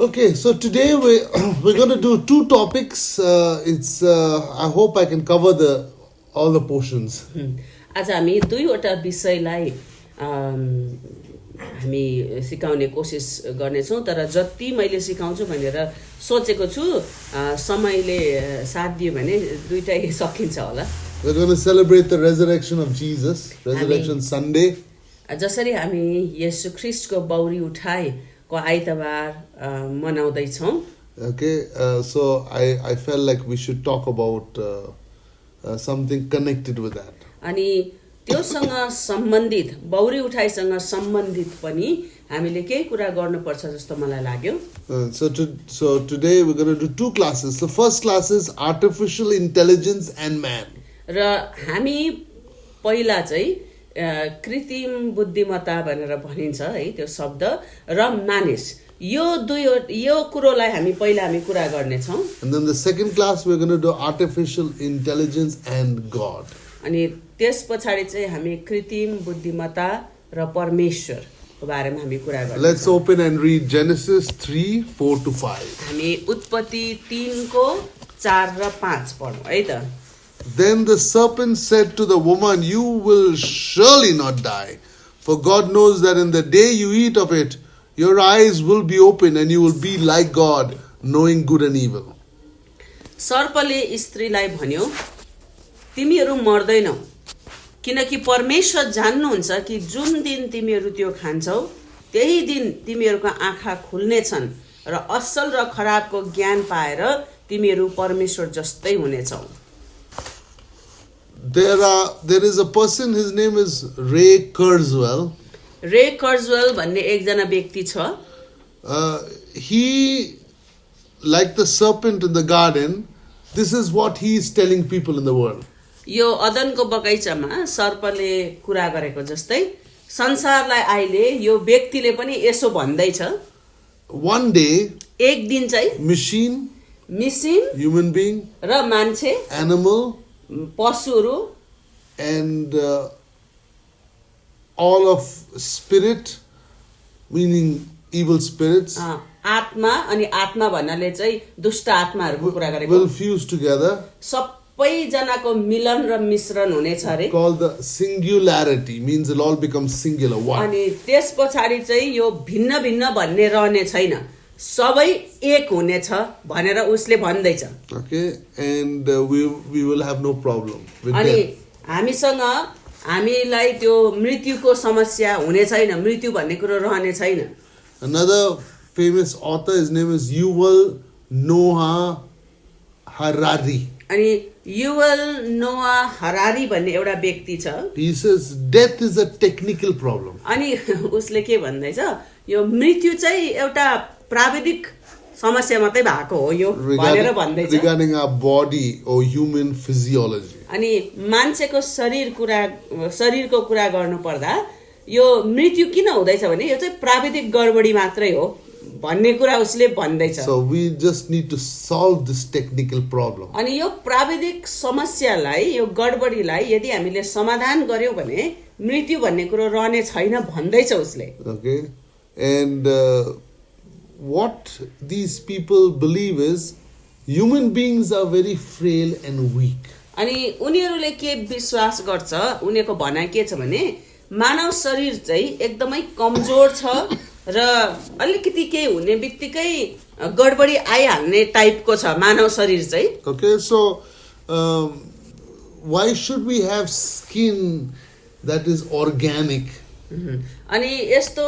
Okay, so today we're going to do two topics. I hope I can cover all the portions. आज हामी दुईवटा विषयलाई हामी सिकाउने कोसिस गर्नेछौँ तर जति मैले सिकाउँछु भनेर सोचेको छु समयले साथ दियो भने दुईटै सकिन्छ होला. We're going to celebrate the resurrection of Jesus, Resurrection Sunday. जसरी हामी येशू ख्रीष्टको बौरी उठाइको आइतबार मनाउँदै छौँ. Okay, so I felt like we should talk about something connected with that. अनि त्योसँग सम्बन्धित बौरी उठाइसँग सम्बन्धित पनि हामीले केही कुरा गर्नुपर्छ जस्तो मलाई लाग्यो. So today we're going to do two classes. The first class is artificial intelligence and man. र हामी पहिला चाहिँ कृत्रिम बुद्धिमत्ता भनेर भनिन्छ है त्यो शब्द र मानिस यो कुरोलाई हामी पहिला कुरा गर्ने छौं. And then the second class we're going to do artificial intelligence and God. अनि त्यसपछि चाहिँ हामी कृत्रिम बुद्धिमत्ता र परमेश्वरको बारेमा हामी कुरा गर्ने. Let's open and read Genesis 3:4-5. हामी उत्पत्ति 3 को 4 र 5 पढौं है त. Then the serpent said to the woman, "You will surely not die, for God knows that in the day you eat of it, your eyes will be open and you will be like God, knowing good and evil." सर्पले स्त्रीलाई भन्यो, तिमीहरू मर्दैनौ, किनकि परमेश्वर जान्नुहुन्छ कि जुन दिन तिमीहरू त्यो खान्छौ त्यही दिन तिमीहरूको आँखा खुल्नेछन् र असल र खराबको ज्ञान पाएर तिमीहरू परमेश्वर जस्तै हुनेछौ. There is a person, his name is Ray Kurzweil. रे कर्जवेल भन्ने एकजना व्यक्ति छ. He, like the serpent in the garden, this is what he is telling people in the world. यो अदनको बगैँचामा सर्पले कुरा गरेको जस्तै संसारलाई अहिले यो व्यक्तिले पनि यसो भन्दैछ. One day, एक दिन चाहिँ machine, human being, र मान्छे, animal, पशुहरू, and all of spirit, meaning evil spirits, आत्मा अनि आत्मा भन्नाले चाहिँ दुष्ट आत्माहरूको कुरा गरेको, will fuse together. सबैजनाको मिलन र मिश्रण हुनेछ अरे. Called the singularity, means it'll all become singular, one. अनि त्यसपछि चाहिँ यो भिन्न भिन्न भन्ने रहने छैन, सबै एक हुनेछ भनेर उसले भन्दैछ. Okay, and we will have no problem with अनि death. हामीसँग हामीलाई त्यो मृत्युको समस्या हुने छैन, मृत्यु भन्ने कुरो रहने छैन. Another famous author, his name is Yuval Noah Harari. अनि युवल नोआ हरारी भन्ने एउटा व्यक्ति छ. He says death is a technical problem. अनि उसले के भन्दैछ, यो मृत्यु चाहिँ एउटा प्राविधिक समस्या मात्रै भएको हो यो भनेर भन्दैछ. Regarding our body or human physiology. अनि मान्छेको शरीरको कुरा गर्नु पर्दा यो मृत्यु किन हुँदैछ भने यो चाहिँ प्राविधिक गडबडी मात्रै हो भन्ने कुरा उसले भन्दैछ. So we just need to solve this technical problem. अनि यो प्राविधिक समस्यालाई, यो गडबडीलाई यदि हामीले समाधान गर्यौं भने मृत्यु भन्ने कुरो रहने छैन भन्दैछ उसले. Okay, and what these people believe is human beings are very frail and weak. अनि उनीहरूले के विश्वास गर्छ, उनीहरूको भनाइ के छ भने मानव शरीर चाहिँ एकदमै कमजोर छ र अलिकति के हुने बित्तिकै गडबडी आइहाल्ने टाइपको छ मानव शरीर चाहिँ. Okay, so why should we have skin that is organic? अनि यस्तो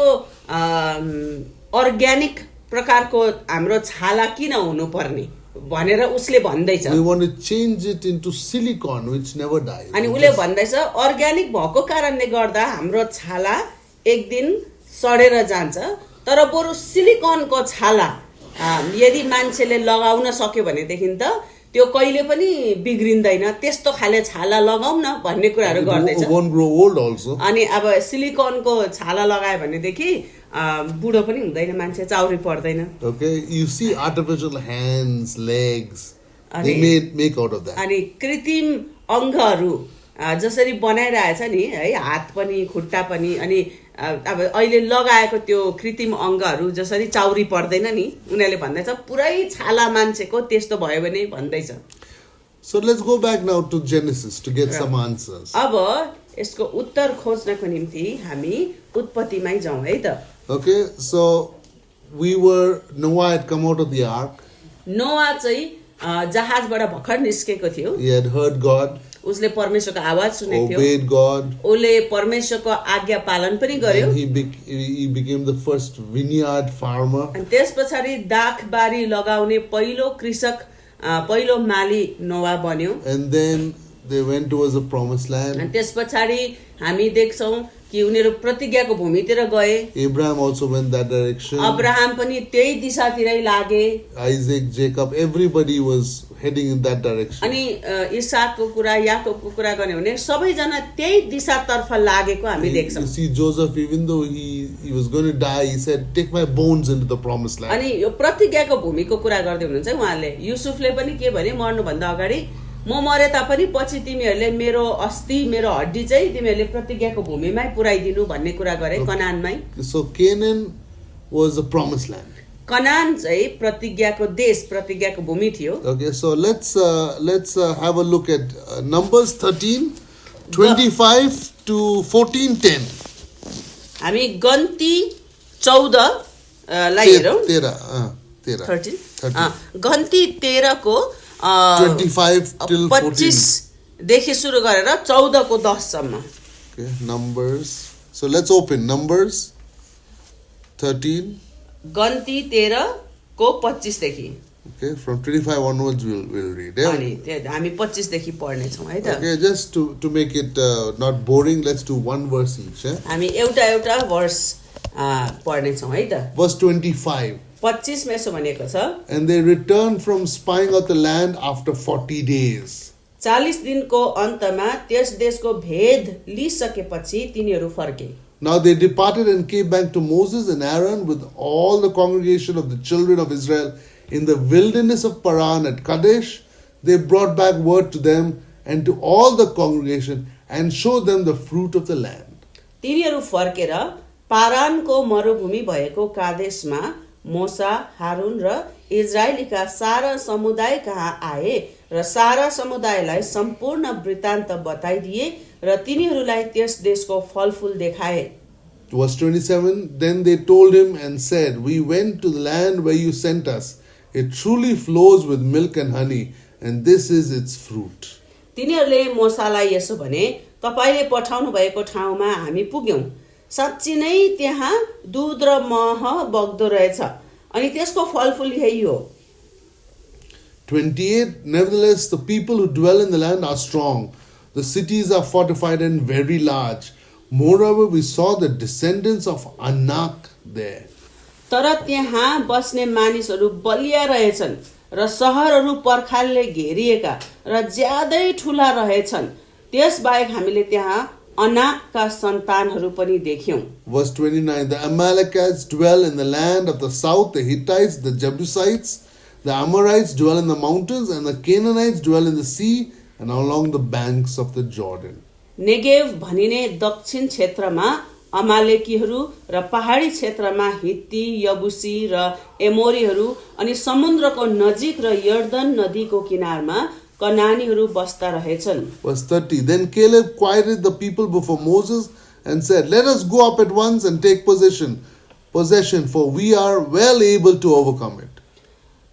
अर्ग्यानिक प्रकारको हाम्रो छाला किन हुनु पर्ने भनेर उसले भन्दैछ. We want to change it into silicone which never dies. अनि उसले भन्दैछ अर्ग्यानिक भएको कारणले गर्दा हाम्रो छाला एक दिन सडेर जान्छ, तर बरु सिलिकनको छाला यदि मान्छेले लगाउन सक्यो भने देखि त त्यो कहिले पनि बिग्रिँदैन, त्यस्तो खाले छाला लगाउँ न भन्ने कुराहरु गर्दैछ. Won't grow old also. अनि अब सिलिकनको छाला लगायो भने देखि बुढो पनि हुँदैन, मान्छे चाउरी पर्दैन. Okay, you see artificial hands, legs, they make out of that. अनि कृत्रिम अंगहरु जसरी बनाइरहेछ नि है, हात पनि खुट्टा पनि, अनि अब अहिले लगाएको त्यो कृत्रिम अङ्गहरू जसरी चाउरी पर्दैन नि उनीहरूले भन्दैछ पुरै छाला मान्छेको त्यस्तो भयो भने भन्दैछ. So let's go back now to Genesis to get some answers. अब यसको उत्तर खोज्नको निम्ति हामी उत्पत्तिमै जाउँ है त. Okay, so Noah had come out of the ark. नोआ चाहिँ जहाजबाट भर्खर निस्केको थियो. He had heard God. उसले परमेश्वरको आवाज सुनेको थियो. Obeyed God. उसले परमेश्वरको आज्ञा पालन पनि गर्यो. And he became the first vineyard farmer. अनि त्यसपछाडि दाखबारी लगाउने पहिलो कृषक पहिलो माली नोआ बन्यो. And then they went towards the promised land. अनि त्यसपछाडि हामी देख्छौं कि उनीहरू प्रतिज्ञाको भूमितिर गए. Abraham also went that direction. Abraham पनि त्यही दिशातिरै लागे. Isaac, Jacob, everybody was heading in that direction. अनि इसाकको कुरा याकोबको कुरा गर्ने भने सबैजना त्यही दिशातर्फ लागेको हामी देख्छौं. You see Joseph, even though he was going to die, he said, "Take my bones into the promised land." अनि यो प्रतिज्ञाको भूमिको कुरा गर्दै हुनुहुन्छ उहाँले. युसुफले पनि के भने मर्नु भन्दा अगाडि म मरे तापनि पछि तिमीहरूले मेरो अस्थि मेरो हड्डी चाहिँ तिमीहरूले प्रतिज्ञाको भूमिमै पुर्याइदिनु भन्ने कुरा गरे कनानमै. So Canaan was the promised land. Canaan चाहिँ प्रतिज्ञाको देश प्रतिज्ञाको भूमि थियो. Okay, so let's have a look at Numbers 13:25 to 14:10. हामी गन्ती 14 लाई हेरौं. 13 गन्ती 13 को 25 till 14. 25 देखि सुरु गरेर 14 को 10 सम्म. Okay, Numbers. So let's open Numbers 13. गन्ती 13 को 25 देखि. Okay, from 25 onwards we'll read. Yeah? अनि हामी 25 देखि पढ्ने छौं है त. Okay, just to make it not boring, let's do one verse each. हामी एउटा वर्स पढ्ने छौं है त. Verse 25. 25 मा यसो भनेको छ. And they returned from spying out the land after 40 days. 40 दिनको अन्तमा त्यस देशको भेद लिइसकेपछि तिनीहरू फर्के. Now they departed and came back to Moses and Aaron with all the congregation of the children of Israel in the wilderness of Paran at Kadesh. They brought back word to them and to all the congregation and showed them the fruit of the land. तिनीहरू फर्केर पारानको मरुभूमि भएको कादेशमा मोसा, हारून र इजरायलीका सारा समुदाय कहाँ आए र सारा समुदायलाई सम्पूर्ण वृत्तान्त बताइदिए र तिनीहरूलाई त्यस देशको फलफूल देखाए. Verse 27, then they told him and said, we went to the land where you sent us. It truly flows with milk and honey, and this is its fruit. तिनीहरूले मोसालाई यसो भने, तपाईले पठाउनु भएको ठाउँमा हामी पुग्यौं. साच्चै नै त्यहाँ दूध र मह बग्दो रहेछ अनि त्यसको फलफूल यही हो. 28, nevertheless the people who dwell in the land are strong. The cities are fortified and very large. Moreover, we saw the descendants of Anak there. तर त्यहाँ बस्ने मानिसहरू बलिया रहेछन् र शहरहरू पर्खालले घेरिएका र ज्यादै ठूला रहेछन्. त्यसबाहेक हामीले त्यहाँ अनाकका सन्तानहरू पनि देख्यौं. Verse 29, the Amalekites dwell in the land of the south, the Hittites, the Jebusites, the Amorites dwell in the mountains, and the Canaanites dwell in the sea and along the banks of the Jordan. Negev भनिने दक्षिण क्षेत्रमा अमालेकीहरू र पहाडी क्षेत्रमा हित्ती, यबुसी र एमोरीहरू अनि समुद्रको नजिक र यर्दन नदीको किनारमा कनानीहरू बस्दा रहेछन्. Verse 30, then Caleb quieted the people before Moses and said, let us go up at once and take possession, for we are well able to overcome it.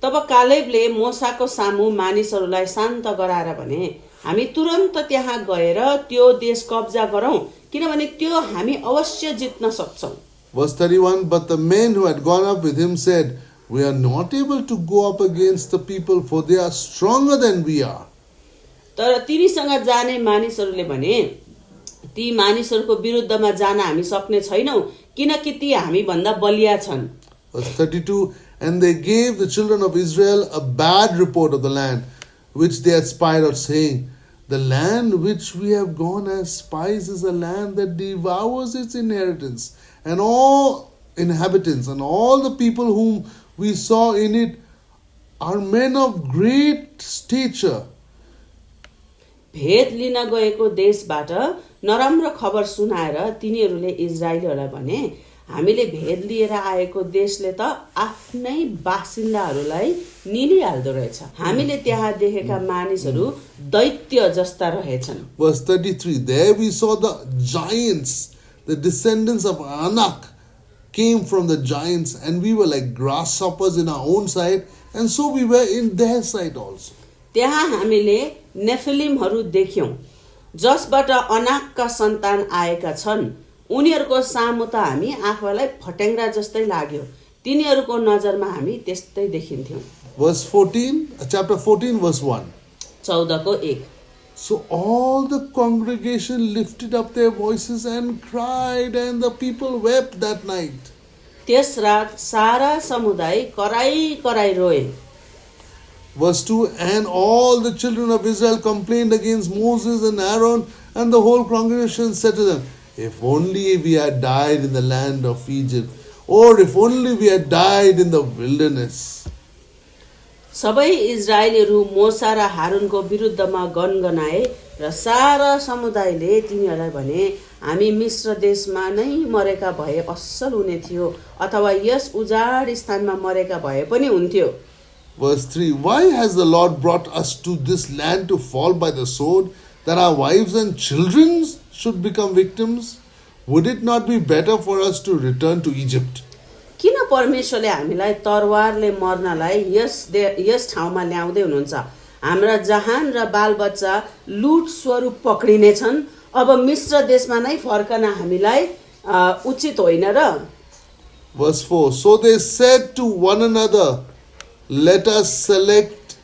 तब कालेबले मोसाको सामु मानिसहरूलाई शान्त गराएर भने, हामी तुरन्त त्यहाँ गएर त्यो देश कब्जा गरौं किनभने त्यो हामी अवश्य जित्न सक्छौं. Verse 31, but the men who had gone up with him said, we are not able to go up against the people, for they are stronger than we are. तर तिनीसँग जाने मानिसहरूले भने, ती मानिसहरूको विरुद्धमा जान हामी सक्ने छैनौं किनकि ती हामी भन्दा बलिया छन्. Verse 32, and they gave the children of Israel a bad report of the land which they had spied out, saying, the land which we have gone as spies is a land that devours its inheritance and all inhabitants, and all the people whom we saw in it are men of great stature. भेद लिन गएको देशबाट नराम्रो खबर सुनाएर तिनीहरूले इजरायलीहरूलाई भने, हामीले भेद लिएर आएको देशले त आफ्नै बासिन्दाहरूलाई निलिहाल्दो रहेछ। हामीले त्यहाँ देखेका मानिसहरू दैत्य जस्ता रहेछन्। Verse 33, there we saw the giants, the descendants of Anak came from the giants, and we were like grasshoppers in our own sight, and so we were in their sight also. त्यहाँ हामीले नेफिलिमहरू देख्यौं, जसबाट अनाकका सन्तान आएका छन्। उनीहरूको सामु त हामी आफूलाई फट्याङ्ग्रा जस्तै लाग्यो। तिनीहरूको नजरमा हामी त्यस्तै देखिन्थ्यौं। Verse 14, chapter 14, verse 1. 14:1. So all the congregation lifted up their voices and cried, and the people wept that night. त्यस रात सारा समुदाय कराई कराई रोए। Verse 2, and all the children of Israel complained against Moses and Aaron, and the whole congregation said to them, if only we had died in the land of Egypt, or if only we had died in the wilderness. सबै इजरायलीहरू मोसा र हारूनको विरुद्धमा गनगनाए र सारा समुदायले तिनीहरूलाई भने, हामी मिस्र देशमा नै मरेका भए असल हुने थियो, अथवा यस उजाड स्थानमा मरेका भए पनि हुन्थ्यो। Verse 3, why has the Lord brought us to this land to fall by the sword, that our wives and children should become victims? Would it not be better for us to return to Egypt? किन परमेश्वरले हामीलाई तरवारले मर्नलाई यस ठाउँमा ल्याउँदै हुनुहुन्छ? हाम्रा जहान र बालबच्चा लुट स्वरूप पक्रिने छन्। अब मिस्र देशमा नै फर्कन हामीलाई उचित होइन र? Verse 4, so they said to one another, let us select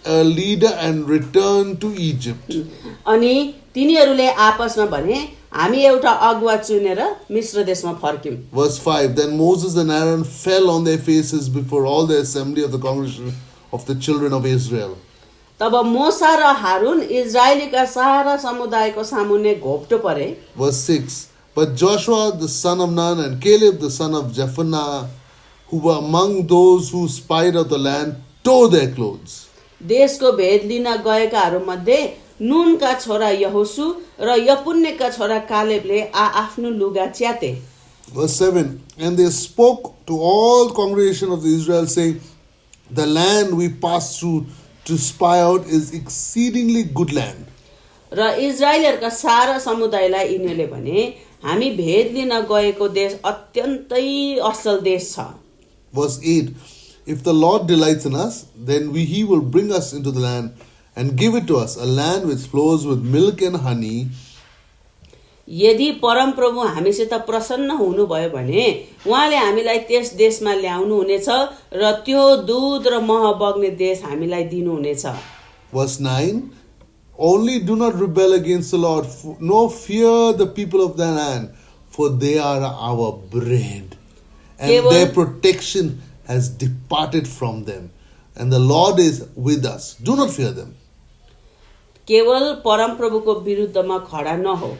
a leader and return to Egypt. अनि तिनीहरूले आपसमा भने, हामी एउटा अगुवा चुनेर मिस्र देशमा फर्क्यौं। Verse 5, then Moses and Aaron fell on their faces before all the assembly of the congregation of the children of Israel. तब मोसा र हारून इजरायलीका सारा समुदायको सामुन्ने घोप्टो परे। Verse 6, but Joshua the son of Nun and Caleb the son of Jephunneh, who were among those who spied out the land, tore their clothes. देशको भेद लिन गएकाहरू मध्ये नूनका छोरा यहोशु र यपुन्नेका छोरा कालेबले आफ्नो लुगा च्याते। Verse 7, and they spoke to all congregation of Israel, saying, the land we passed through to spy out is exceedingly good land. र इजरायलीहरूका सारा समुदायलाई यिनीहरूले भने, हामी भेद लिन गएको देश अत्यन्तै असल देश छ। Verse 8, if the Lord delights in us, then he will bring us into the land and give it to us, a land which flows with milk and honey. यदि परमप्रभु हामीसित प्रसन्न हुनुभयो भने उहाँले हामीलाई त्यस देशमा ल्याउनु हुनेछ र त्यो दूध र मह बग्ने देश हामीलाई दिनुहुनेछ। Verse 9, only do not rebel against the Lord, nor fear the people of the land, for they are our bread, and their protection has departed from them, and the Lord is with us. Do not fear them. केवल परमप्रभुको विरुद्धमा खडा नहो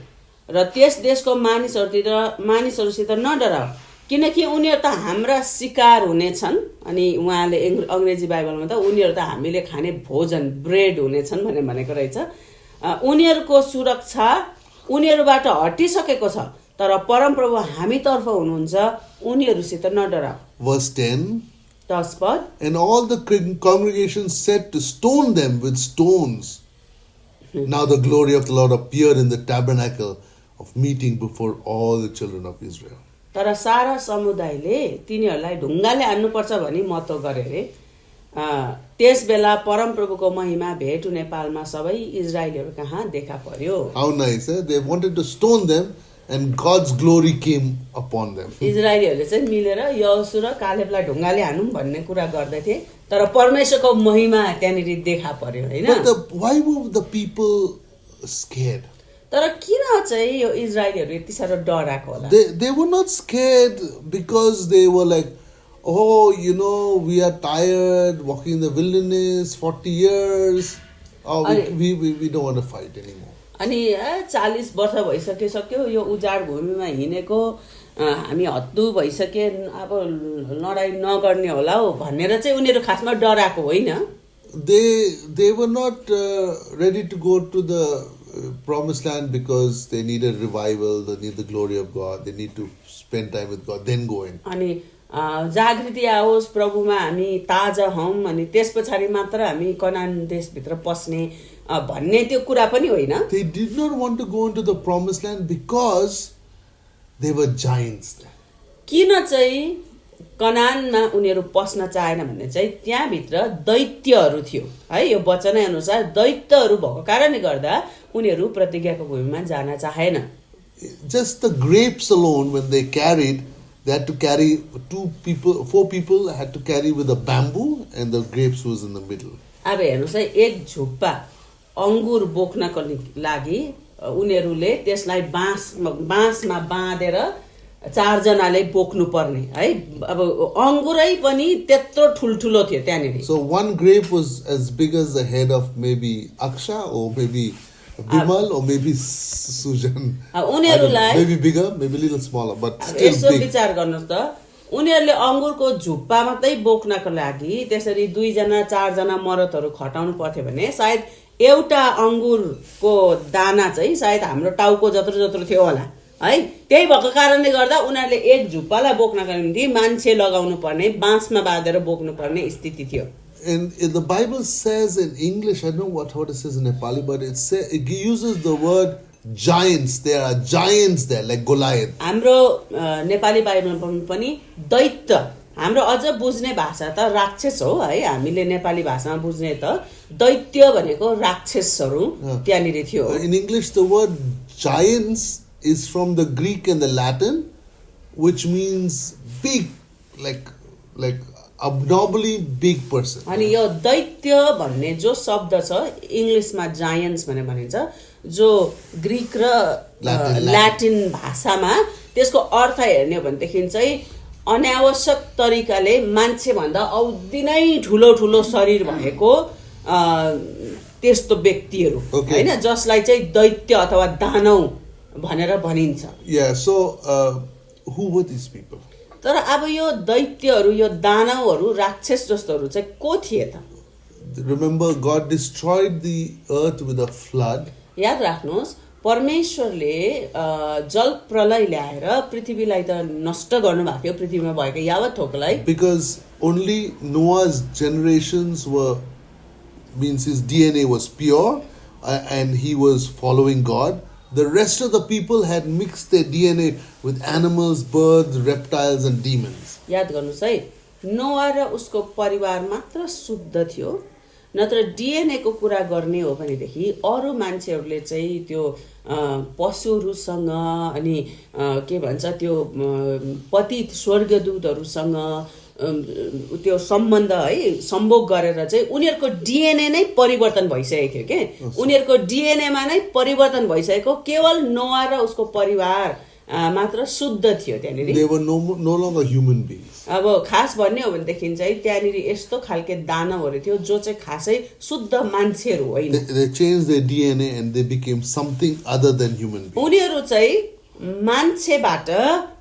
र त्यस देशको मानिसहरूसित नडराऊ, किनकि उनीहरू त हाम्रा शिकार हुनेछन्। अनि उहाँले अंग्रेजी बाइबलमा त उनीहरू त हामीले खाने भोजन ब्रेड हुनेछन् भनेको रहेछ। उनीहरूको सुरक्षा उनीहरूबाट हटिसकेको छ, तर परमप्रभु हामीतर्फ हुनुहुन्छ, उनीहरूसित नडराऊ। Verse 10, 10 पद, and all the congregation said to stone them with stones. Now the glory of the Lord appeared in the tabernacle of meeting before all the children of Israel. तर सारा समुदायले तिनीहरूलाई ढुङ्गाले हान्नुपर्छ भनी मतो गरे रे। त्यस बेला परमप्रभुको महिमा भेट हुने पालमा सबै इजरायलीहरू कहाँ देखा पर्यो। How nice, eh? They wanted to stone them and God's glory came upon them. इजरायलीहरूले चाहिँ मिलेर यहोशु र कालेबलाई ढुङ्गाले हानौं भन्ने कुरा गर्दै थिए, तर परमेश्वरको महिमा त्यहाँनिर देखा पर्यो, हैन? But why were the people scared? तर किन चाहिँ यो इजरायलीहरू यति साह्रो डराएको होला? They were not scared because they were like, oh, you know, we are tired walking in the wilderness 40 years. Oh, we don't want to fight anymore. अनि 40 वर्ष भइसक्यो यो उजाड भूमिमा हिँडेको, हामी हत्तु भइसके, अब लडाई नगर्ने होला हो भनेर चाहिँ उनीहरू खासमा डराएको होइन। They were not ready to go to the promised land because they need a revival, they need the glory of God, they need to spend time with God, then go in. अनि जागृति आओस् प्रभुमा हामी ताजा हौं अनि त्यसपछि मात्र हामी कनान देशभित्र पस्ने भन्ने त्यो कुरा पनि होइन. They did not want to go into the promised land because they were giants there. किन चाहिँ कनानमा उनीहरू पस्न चाहेन भन्ने चाहिँ त्यहाँभित्र दैत्यहरू थियो है. यो वचनै अनुसार दैत्यहरू भएको कारणले गर्दा उनीहरू प्रतिज्ञाको भूमिमा जान चाहेन. Just the grapes alone, when they carried, they had to carry 4 people had to carry with a bamboo, and the grapes was in the middle. अब हेर्नुस् है, एक झुप्पा अंगुर बोक्नको लागि उनीहरूले त्यसलाई बाँसमा बाँधेर 4 जनाले बोक्नु पर्ने है. अब अंगुरै पनि त्यत्रो ठुलठुलो थियो त्यहाँनेरि. So one grape was as big as the head of maybe Aksha or maybe Bimal or maybe Sujan. Maybe bigger, maybe a little smaller, but still यसो big. विचार गर्नुस् त, उनीहरूले अंगुरको झुप्पा मात्रै बोक्नको लागि त्यसरी 2 जना 4 जना मरदहरू खटाउनु पर्थ्यो भने सायद एउटा अंगुरको दाना चाहिँ सायद हाम्रो टाउको जत्रो थियो होला है. त्यही भएको कारणले गर्दा उनीहरूले एक झुप्पालाई बोक्नका निम्ति मान्छे लगाउनु पर्ने, बाँसमा बाँधेर बोक्नु पर्ने स्थिति थियो. And the Bible says in English, I don't know what it says in Nepali, but it uses the word giants. There are giants there, like Goliath. हाम्रो नेपाली बाइबलमा पनि दैत्य, हाम्रो अझ बुझ्ने भाषा त राक्षस हो है. हामीले नेपाली भाषामा बुझ्ने त दैत्य भनेको राक्षसहरू त्यहाँनिर थियो. In English, the word giants is from the Greek and the Latin, which means big, like abnormally big person. अनि यो दैत्य भन्ने जो शब्द छ इंग्लिशमा जायन्ट्स भनेर भनिन्छ, जो ग्रीक र ल्याटिन भाषामा त्यसको अर्थ हेर्ने हो भनेदेखि चाहिँ अनावश्यक तरिकाले मान्छे भन्दा औधी नै ठुलो शरीर भएको त्यस्तो व्यक्तिहरू हैन, जसलाई चाहिँ दैत्य अथवा दानव भनेर भनिन्छ. Yeah, so who were these people? तर अब यो दैत्यहरू, यो दानवहरू, राक्षस जस्तोहरू चाहिँ को थिए त? Remember, God destroyed the earth with a flood. याद राख्नुहोस्, परमेश्वरले जल प्रलय ल्याएर पृथ्वीलाई त नष्ट गर्नुभएको थियो, पृथ्वीमा भएको यावत थोकलाई. Because only Noah's generations means his DNA was pure and he was following God. The rest of the people had mixed their DNA with animals, birds, reptiles and demons. याद गर्नुस् है, नोआ र उसको परिवार मात्र शुद्ध थियो. नत्र डीएनए को कुरा गर्ने हो भनेदेखि अरु मान्छेहरूले चाहिँ त्यो पशुहरूसँग अनि के भन्छ त्यो पतित स्वर्गदूतहरूसँग त्यो सम्बन्ध है सम्भोग गरेर चाहिँ उनीहरुको डीएनए नै परिवर्तन भइसकेको थियो के. उनीहरुको डीएनए मा नै परिवर्तन भइसकेको, केवल नोआ र उसको परिवार मात्र शुद्ध थियो त्यहाँनिर. They were no longer human beings. अब खास भन्ने हो भनेदेखि चाहिँ त्यहाँनिर यस्तो खालके दानवहरू थियो जो चाहिँ खासै शुद्ध मान्छेहरू होइन. They changed their DNA and they became something other than human beings. उनीहरु चाहिँ मान्छेबाट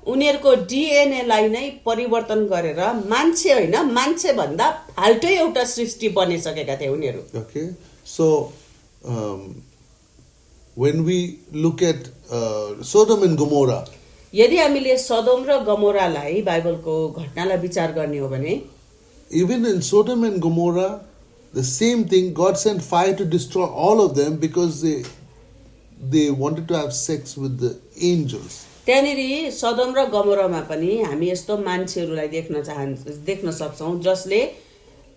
उनीहरुको डीएनए लाई नै परिवर्तन गरेर मान्छे होइन, मान्छे भन्दा फाल्टै एउटा सृष्टि बनिसकेका थिए उनीहरु. Okay, so when we look at Sodom and Gomorrah, यदि हामीले सदोम र गमोरालाई बाइबलको घटनालाई विचार गर्ने हो भने, even in Sodom and Gomorrah, the same thing, God sent fire to destroy all of them because they wanted to have sex with the angels. त्यहाँनिर सदोम र गमोरामा पनि हामी यस्तो मान्छेहरूलाई देख्न सक्छौं जसले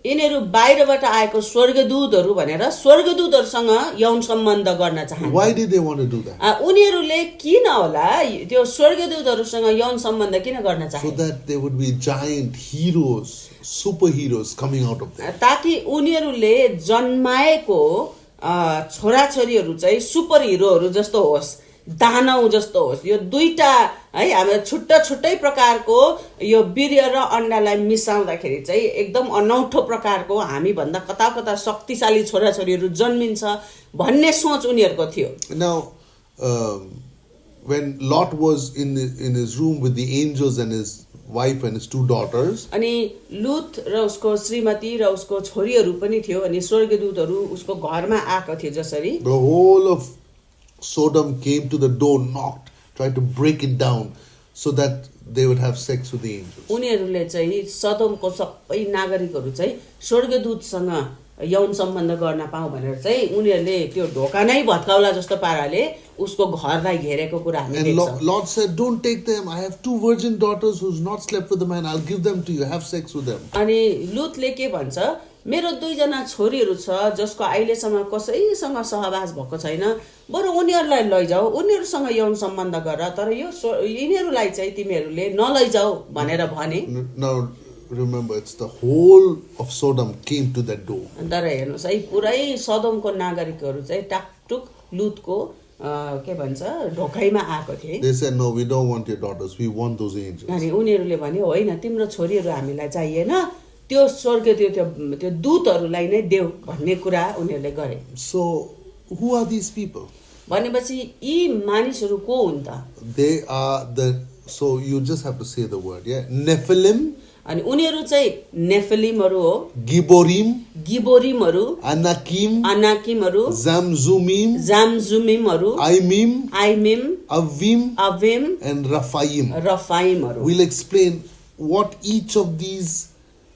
यिनीहरु बाहिरबाट आएको स्वर्गदूतहरू भनेर स्वर्गदूतहरूसँग यौन सम्बन्ध गर्न चाहन्छन्. Why did they want to do that? उनीहरुले किन होला त्यो स्वर्गदूतहरूसँग यौन सम्बन्ध किन गर्न चाहे? So that there would be giant heroes, superheroes coming out of them. ताकि उनीहरुले जन्माएको छोराछोरीहरू चाहिँ सुपर हिरोहरू जस्तो होस्, दानव जस्तो होस्. यो दुईटा है हाम्रो छुट्टै प्रकारको यो वीर्य र अण्डालाई मिसाउँदाखेरि चाहिँ एकदम अनौठो प्रकारको हामी भन्दा कता शक्तिशाली छोराछोरीहरू जन्मिन्छ भन्ने सोच उनीहरुको थियो. Now when Lot was in his room with the angels and his wife and his 2 daughters, अनि लुत र उसको श्रीमती र उसको छोरीहरू पनि थियो अनि स्वर्गदूतहरू उसको घरमा आएको थियो. जसरी the whole of Sodom came to the door, knocked, tried to break it down so that they would have sex with the angels. उनीहरूले चाहिँ सदोमको सबै नागरिकहरू चाहिँ स्वर्गदूतसँग यौन सम्बन्ध गर्न पाऊ भनेर चाहिँ उनीहरूले त्यो ढोका नै भत्काउला जस्तो पाराले उसको घरलाई घेरेको कुरा हामी And देख्छौँ। Lord said, don't take them. I have 2 virgin daughters who's not slept with the man. I'll give them to you. Have sex with them. अनि लुतले के भन्छ, मेरो 2 जना छोरीहरू छ जसको अहिलेसम्म कसैसँग सहवास भएको छैन, बरु उनीहरूलाई लैजाऊ, उनीहरूसँग यौन सम्बन्ध गर, तर यो यिनीहरूलाई चाहिँ तिमीहरूले नलैजाऊ भनेर भने। Now remember, it's the whole of Sodom came to that door. तर हेर्नुस् है, पुरै सदोमको नागरिकहरू चाहिँ टाकटुक लुतको के भन्छ ढोकाइमा आएको थिए। They said, no, we don't want your daughters. We want those angels. अनि उनीहरूले भन्यो होइन तिम्रो छोरीहरू हामीलाई चाहिएन, त्यो स्वर्गीय त्यो दूतहरूलाई नै देऊ भन्ने कुरा उनीहरूले गरे। So who are these people? भनेपछि यी मानिसहरू को हुन् त? They are so you just have to say the word, yeah? Nephilim. अनि उनीहरू चाहिँ नेफिलिमहरू हो, गिबोरिमहरू, अनाकिमहरू, जामजुमिमहरू, आइमिम, अविम and Raphaim. रफाइमहरू। We'll explain what each of these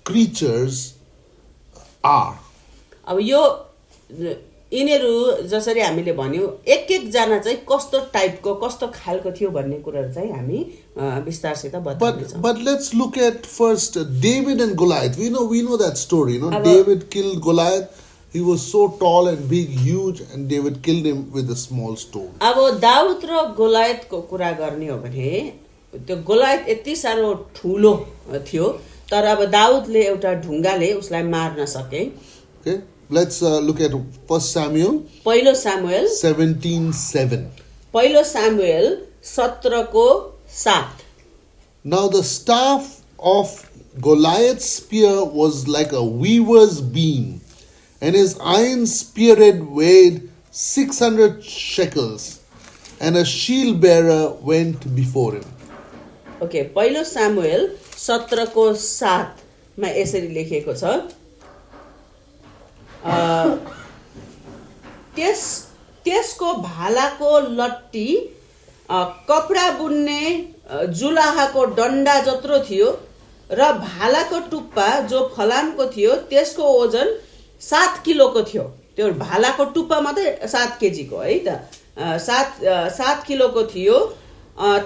creatures are. अब यो यिनीहरू जसरी हामीले भन्यौ एक जना चाहिँ कस्तो टाइपको कस्तो खालको थियो भन्ने कुराहरु चाहिँ हामी विस्तारसित बताउने छौं। But let's look at first David and Goliath. We know that story, David killed Goliath. He was so tall and big, huge, and David killed him with a small stone. अब दाउद र गोलायतको कुरा गर्ने हो भने त्यो गोलायत यति सानो ठुलो थियो तर अब दाउदले एउटा ढुङ्गाले उसलाई मार्न सके। Okay, let's look at 1 Samuel. पहिलो सामुएल 17:7. पहिलो Samuel 17:7. Now the staff of Goliath's spear was like a weaver's beam, and his iron spearhead weighed 600 shekels, and a shield bearer went before him. Okay, पहिलो सामुएल 17:7 मा यसरी लेखिएको छ, त्यसको भालाको लट्टी कपडा बुन्ने जुलाहाको डन्डा जत्रो थियो र भालाको टुप्पा जो फलामको थियो त्यसको ओजन 7 किलोको थियो। त्यो भालाको टुप्पा मात्रै 7 केजीको है त, 7 किलोको थियो।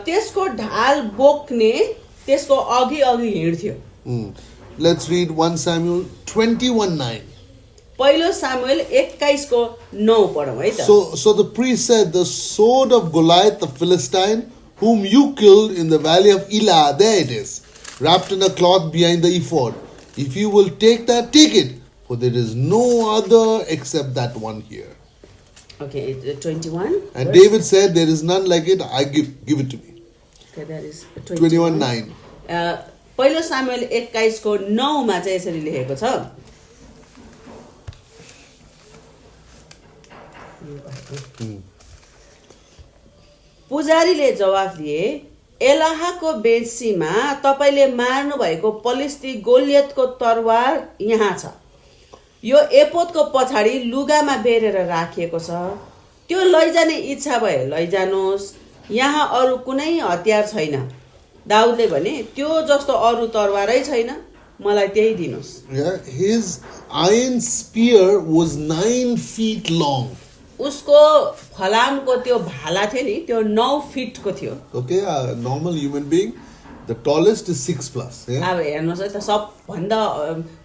त्यसको ढाल बोक्ने त्यसको अघि हिँड्थ्यो। Let's read 1 Samuel 21:9. पहिलो सामुएल 21:9 पढौं है त। So the priest said, the sword of Goliath the Philistine, whom you killed in the valley of Elah, there it is, wrapped in a cloth behind the ephod. If you will take that, take it, for there is no other except that one here. Okay, 21. And David said, there is none like it, I give it to me. Okay, that is 21:9. पहिलो सामुएल 21:9 मा चाहिँ यसरी लेखेको छ, पुजारीले जवाफ दिए, एलाहाको बेंसीमा तपाईले मार्नु भएको पलिस्ती गोलियतको तरवार यहाँ छ। यो एपोदको पछाडी लुगामा बेरेर राखिएको छ। त्यो लैजाने इच्छा भए लैजानुहोस्, यहाँ अरु कुनै हतियार छैन। दाउदले भने, त्यो जस्तो अरु तरवारै छैन, मलाई त्यही दिनुस्। Yeah, his iron spear was 9 feet long. उसको फलामको त्यो भाला थियो नि, त्यो 9 फिटको थियो। Okay, a normal human being, the tallest is 6+. Yeah? अब हेर्नुस् है त, सबभन्दा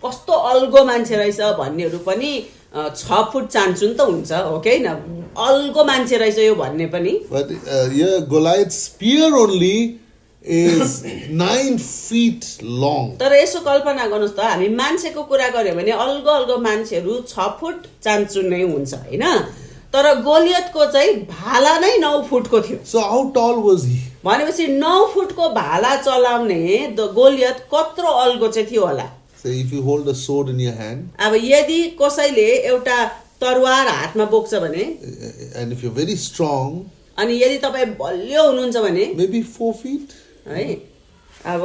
कस्तो अल्गो मान्छे रहेछ भन्नेहरू पनि 6 फुट चान्चुन त हुन्छ, हो कि हैन? अल्गो मान्छे रहेछ यो भन्ने पनि। But yeah, Goliath's spear only is 9 feet long. तर यसो कल्पना गर्नुस् त, हामी मान्छेको कुरा गर्यो भने अल्गो मान्छेहरू 6 फुट चान्चुन नै हुन्छ हैन? तर गोलियतको चाहिँ भाला नै 9 फुटको थियो। So how tall was he? भनेपछि 9 फुटको भाला चलाउने गोलियत कत्रो अल्गो चाहिँ थियो होला। So if you hold a sword in your hand, अब यदि कसैले एउटा तरवार हातमा बोक्छ भने, and if you're very strong, अनि यदि तपाई बलियो हुनुहुन्छ भने maybe 4 feet, है, अब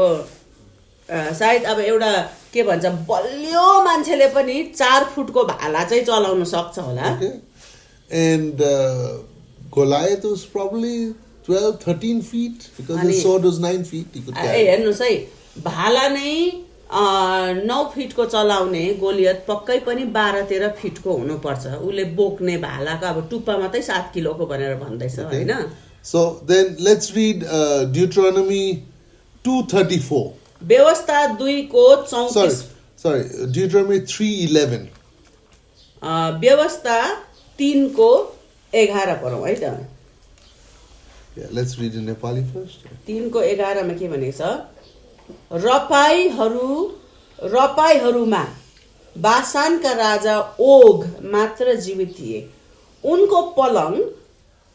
सायद अब एउटा के भन्छ बलियो मान्छेले पनि 4 फुटको भाला चाहिँ चलाउन सक्छ होला। okay? And Goliath was probably 12, 13 feet because his sword was 9 feet. He could carry. हेर्नुहोस् है, भाला नै 9 फिटको चलाउने गोलियत पक्कै पनि 12-13 फिटको हुनुपर्छ। उसले बोक्ने भालाको अब टुप्पा मात्रै 7 किलोको भनेर भन्दैछ हैन। So then let's read Deuteronomy 2:34. व्यवस्था 2 को 34। Sorry, Deuteronomy 3:11. व्यवस्था 3 को 11 पढौँ है त। Yeah, let's read in Nepali first. 3 को 11 मा के भनेको छ? रपाईहरूमा बासानका राजा ओग मात्र जीवित थिए। उनको पलङ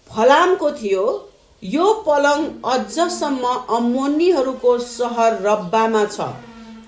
फलामको थियो। यो पलङ अझसम्म अम्मोनीहरूको सहर रब्बामा छ।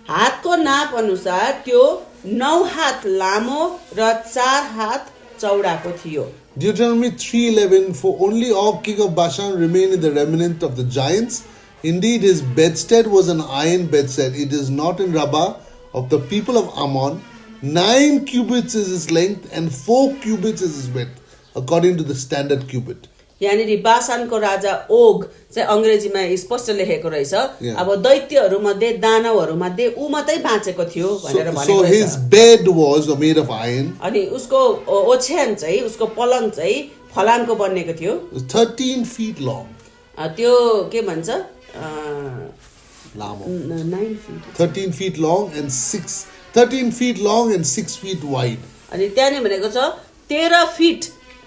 हातको नाप अनुसार त्यो 9 हात लामो र 4 हात चौडाको थियो। Deuteronomy 3:11. For only Og king of Bashan remained in the remnant of the giants. Indeed, his bedstead was an iron bedstead. It is not in Rabbah of the people of Ammon. 9 cubits is his length and 4 cubits is his width, according to the standard cubit. यानी बासानको राजा ओग चाहिँ अंग्रेजीमा स्पष्ट लेखेको रहेछ। अब दैत्यहरू मध्ये दानवहरू मध्ये उ मात्रै बाँचेको थियो भनेर भनेको So his bed was made of iron. अनि उसको ओछ्यान चाहिँ उसको पलङ चाहिँ फलामको बनेको थियो। 13 feet long. त्यो के भन्छ? लामो 9 feet. 13 feet long and 6 feet wide. अनि त्यहाँ भनेको छ 13 फिट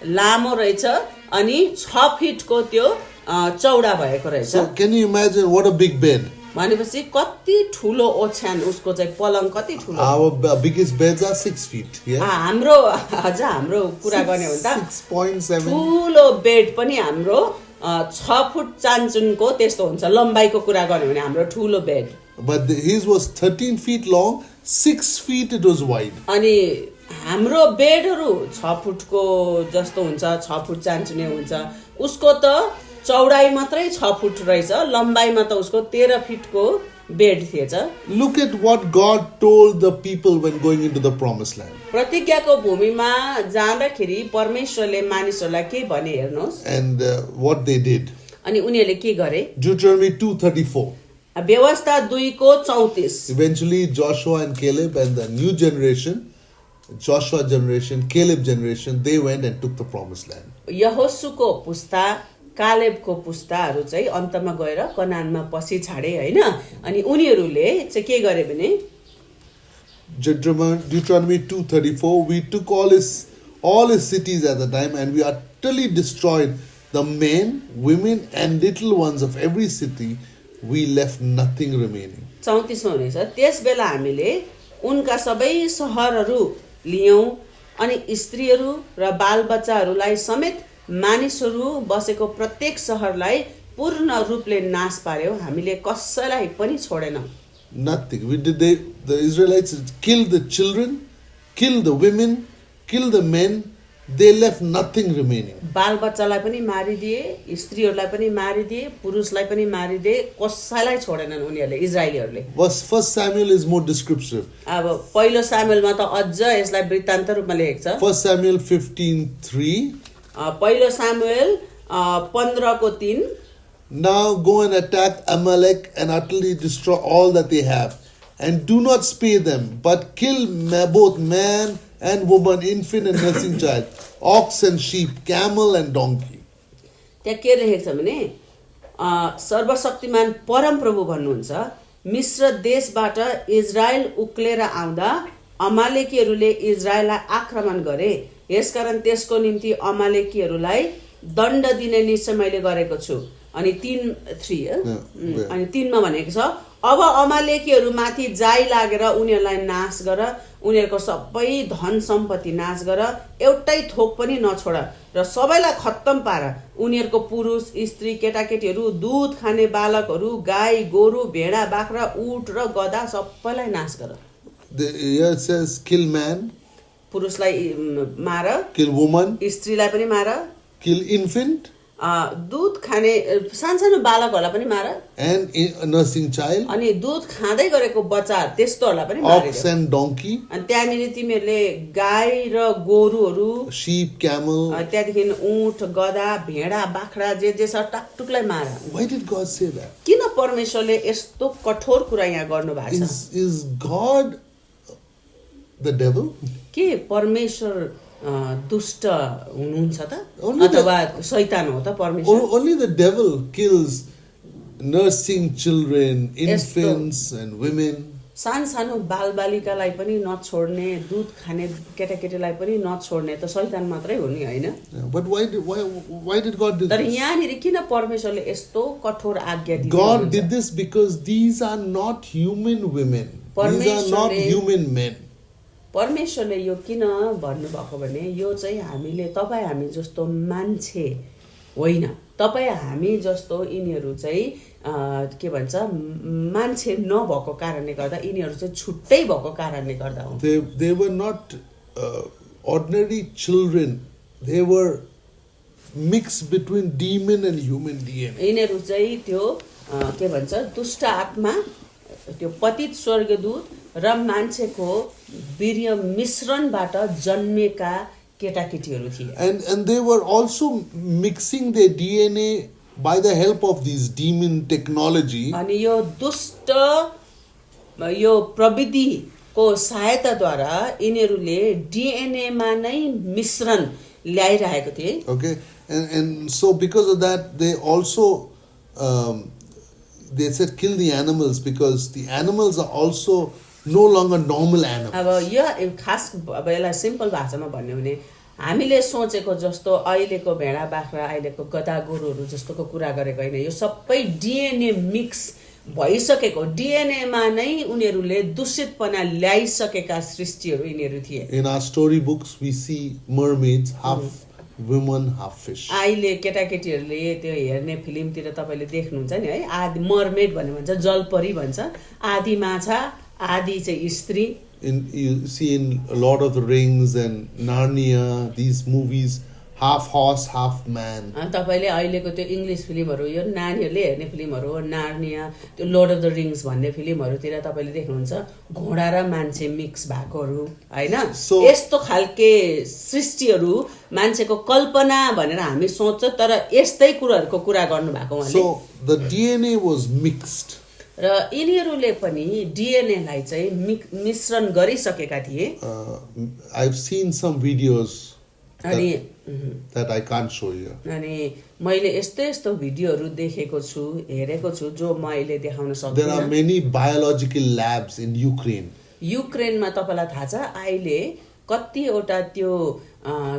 लामो रहेछ अनि 6 फिटको त्यो चौडा भएको रहेछ। So can you imagine what a big bed? भनेपछि कति ठुलो ओछ्यान उसको चाहिँ पलङ कति ठुलो। Our biggest beds are 6 feet. Yeah. हाम्रो हाम्रो कुरा गर्ने हो त 6.7. ठुलो बेड पनि हाम्रो 6 फुट चान्चुनको त्यस्तो हुन्छ। लम्बाइको कुरा गर्ने भने हाम्रो ठुलो bed. But his was 13 feet long, 6 feet it was wide. अनि हाम्रो बेडहरू 6 फुटको जस्तो हुन्छ, 6 फुट चान्चुने हुन्छ। उसको त चौडाई मात्रै 6 फुट रहेछ, लम्बाइमा त उसको 13 फिटको बेड थिएछ। Look at what God told the people when going into the promised land. प्रतिज्ञाको भूमिमा जाँदाखेरि परमेश्वरले मानिसहरूलाई के भने हेर्नुहोस्। And what they did. अनि उनीहरूले के गरे? Deuteronomy 2:34. व्यवस्था 2 को 34। Eventually Joshua and Caleb and the new generation, Joshua generation, Caleb generation, they went and took the promised land. यहोशुको पुस्ता कालेबको पुस्ताहरू चाहिँ अन्तमा गएर कनानमा पछि छाडे हैन। अनि उनीहरूले चाहिँ के गरे भने Deuteronomy 2:34, we took all his cities at the time and we utterly destroyed the men, women and little ones of every city. We left nothing remaining. 34 मा हुनेछ। त्यसबेला हामीले उनका सबै सहरहरू लियौं अनि स्त्रीहरू र बालबच्चाहरूलाई समेत मानिसहरू बसेको प्रत्येक सहरलाई पूर्ण रूपले नाश पार्यौं। हामीले कसैलाई पनि छोडेनौं। Nothing. The Israelites killed the children, killed the women, killed the men. They left nothing remaining. बालबच्चालाई पनि मारिदिए, स्त्रीहरूलाई पनि मारिदिए, पुरुषलाई पनि मारिदिए, कसैलाई छोडेनन् उनीहरूले इजरायलीहरूले। First Samuel is more descriptive. अब पहिलो सामुएलमा त अझ यसलाई वृत्तान्त रूपमा लेखेको छ। 1 Samuel 15:3. पहिलो सामुएल 15 को 3। Now go and attack Amalek and utterly destroy all that they have, and do not spare them, but kill both man and woman, infant and nursing child, ox and sheep, camel and donkey. त्यहाँ के लेखेको छ भने सर्वशक्तिमान परमप्रभु भन्नुहुन्छ, मिस्र देशबाट इजरायल उक्लेर आउँदा अमालेकीहरूले इजरायललाई आक्रमण गरे। यसकारण त्यसको निम्ति अमालेकीहरूलाई दण्ड दिने निश्चय मैले गरेको छु। अनि 3:3 अनि 3 मा भनेको छ, अब अमालेकीहरू माथि जाई लागेर उनीहरूलाई नाश गर, उनीहरूको सबै धन सम्पत्ति नाश गर, एउटै थोक पनि नछोड र सबैलाई खत्तम पार। उनीहरूको पुरुष, स्त्री, केटाकेटीहरू, दूध खाने बालकहरू, गाई, गोरु, भेडा, बाख्रा, ऊँट र गधा सबैलाई नाश गर। Here it says kill man, पुरुषलाई मार, kill woman, स्त्रीलाई पनि मार, kill infant, दूध खाने सानसानो बालकहरूलाई पनि मार and a nursing child, अनि दूध खाँदै गरेको बच्चा त्यस्तोहरूलाई पनि ox मारिदेऊ and donkey, अनि त्यहाँनिर तिमीहरूले गाई र गोरुहरू sheep, camel. त्यहाँदेखि ऊँट गधा भेडा बाख्रा जे जे छ टाकटुकलाई मार Why did God say that? किन परमेश्वरले यस्तो कठोर कुरा यहाँ गर्नु भएको छ Is God the devil? के परमेश्वर दुष्ट हुनुहुन्छ त Only the- अथवा शैतान हो त परमेश्वर Only the devil kills nursing children, infants, and women. सानो बालबालिकालाई पनि नछोड्ने दूध खाने केटाकेटीलाई पनि नछोड्ने त शैतान मात्रै हो नि होइन Yeah, but why did God do तर this? यहाँनिर किन परमेश्वरले यस्तो कठोर आज्ञा God दिनुहुन्छ did this because these are not human women. These are not human men. परमेश्वरले यो किन भन्नुभएको भने यो चाहिँ तपाईँ हामी जस्तो मान्छे होइन तपाईँ हामी जस्तो यिनीहरू चाहिँ के भन्छ मान्छे नभएको कारणले गर्दा यिनीहरू चाहिँ छुट्टै भएको कारणले गर्दा हो They were not ordinary children. They were mixed between demon and human DNA. यिनीहरू चाहिँ त्यो के भन्छ दुष्ट आत्मा त्यो पतित स्वर्गदूत र मान्छेको वीर्य मिश्रणबाट जन्मेका केटाकेटीहरू थिए And they were also mixing their DNA by the help of these demon technology. अनि यो दुष्ट यो प्रविधिको सहायताद्वारा यिनीहरूले डिएनए मा नै मिश्रण ल्याइरहेको थिए Okay, and so because of that, they also they said kill the animals because the animals are also no longer normal animals. अब यो खास अब यसलाई सिम्पल भाषामा भन्यो भने हामीले सोचेको जस्तो अहिलेको भेडा बाख्रा अहिलेको गधा गोरुहरू जस्तोको कुरा गरेको होइन यो सबै डिएनए मिक्स भइसकेको डिएनए मा नै उनीहरूले दूषितपना ल्याइसकेका सृष्टिहरू यिनीहरू थिए In our story books, we see mermaids, half women, half fish. अहिले केटाकेटीहरूले त्यो हेर्ने फिल्मतिर तपाईँले देख्नुहुन्छ नि है आदि मर्मेड भन्ने भन्छ जलपरी भन्छ आदि माछा आदि चाहिँ स्त्री You see in Lord of the Rings and Narnia, these movies, half horse, half man. तपाईले अहिलेको त्यो इङ्ग्लिश फिल्महरू यो नानीहरूले हेर्ने फिल्महरू हो नार्निया त्यो लर्ड अफ द रिङ्स भन्ने फिल्महरूतिर तपाईँले देख्नुहुन्छ घोडा र मान्छे मिक्स भएकोहरू हैन यस्तो खालके सृष्टिहरू मान्छेको कल्पना भनेर हामी सोच्छ तर यस्तै कुराहरूको कुरा गर्नु भएको उहाँले So the DNA was mixed. र यिनीहरूले पनि डिएनए लाई चाहिँ मिश्रण गरिसकेका थिए I've seen some videos that I can't show you. अनि मैले यस्तो भिडियोहरू देखेको छु हेरेको छु जो म अहिले देखाउन सक्दिनँ There are many biological labs in Ukraine. युक्रेनमा तपाईलाई थाहा छ अहिले कतिवटा त्यो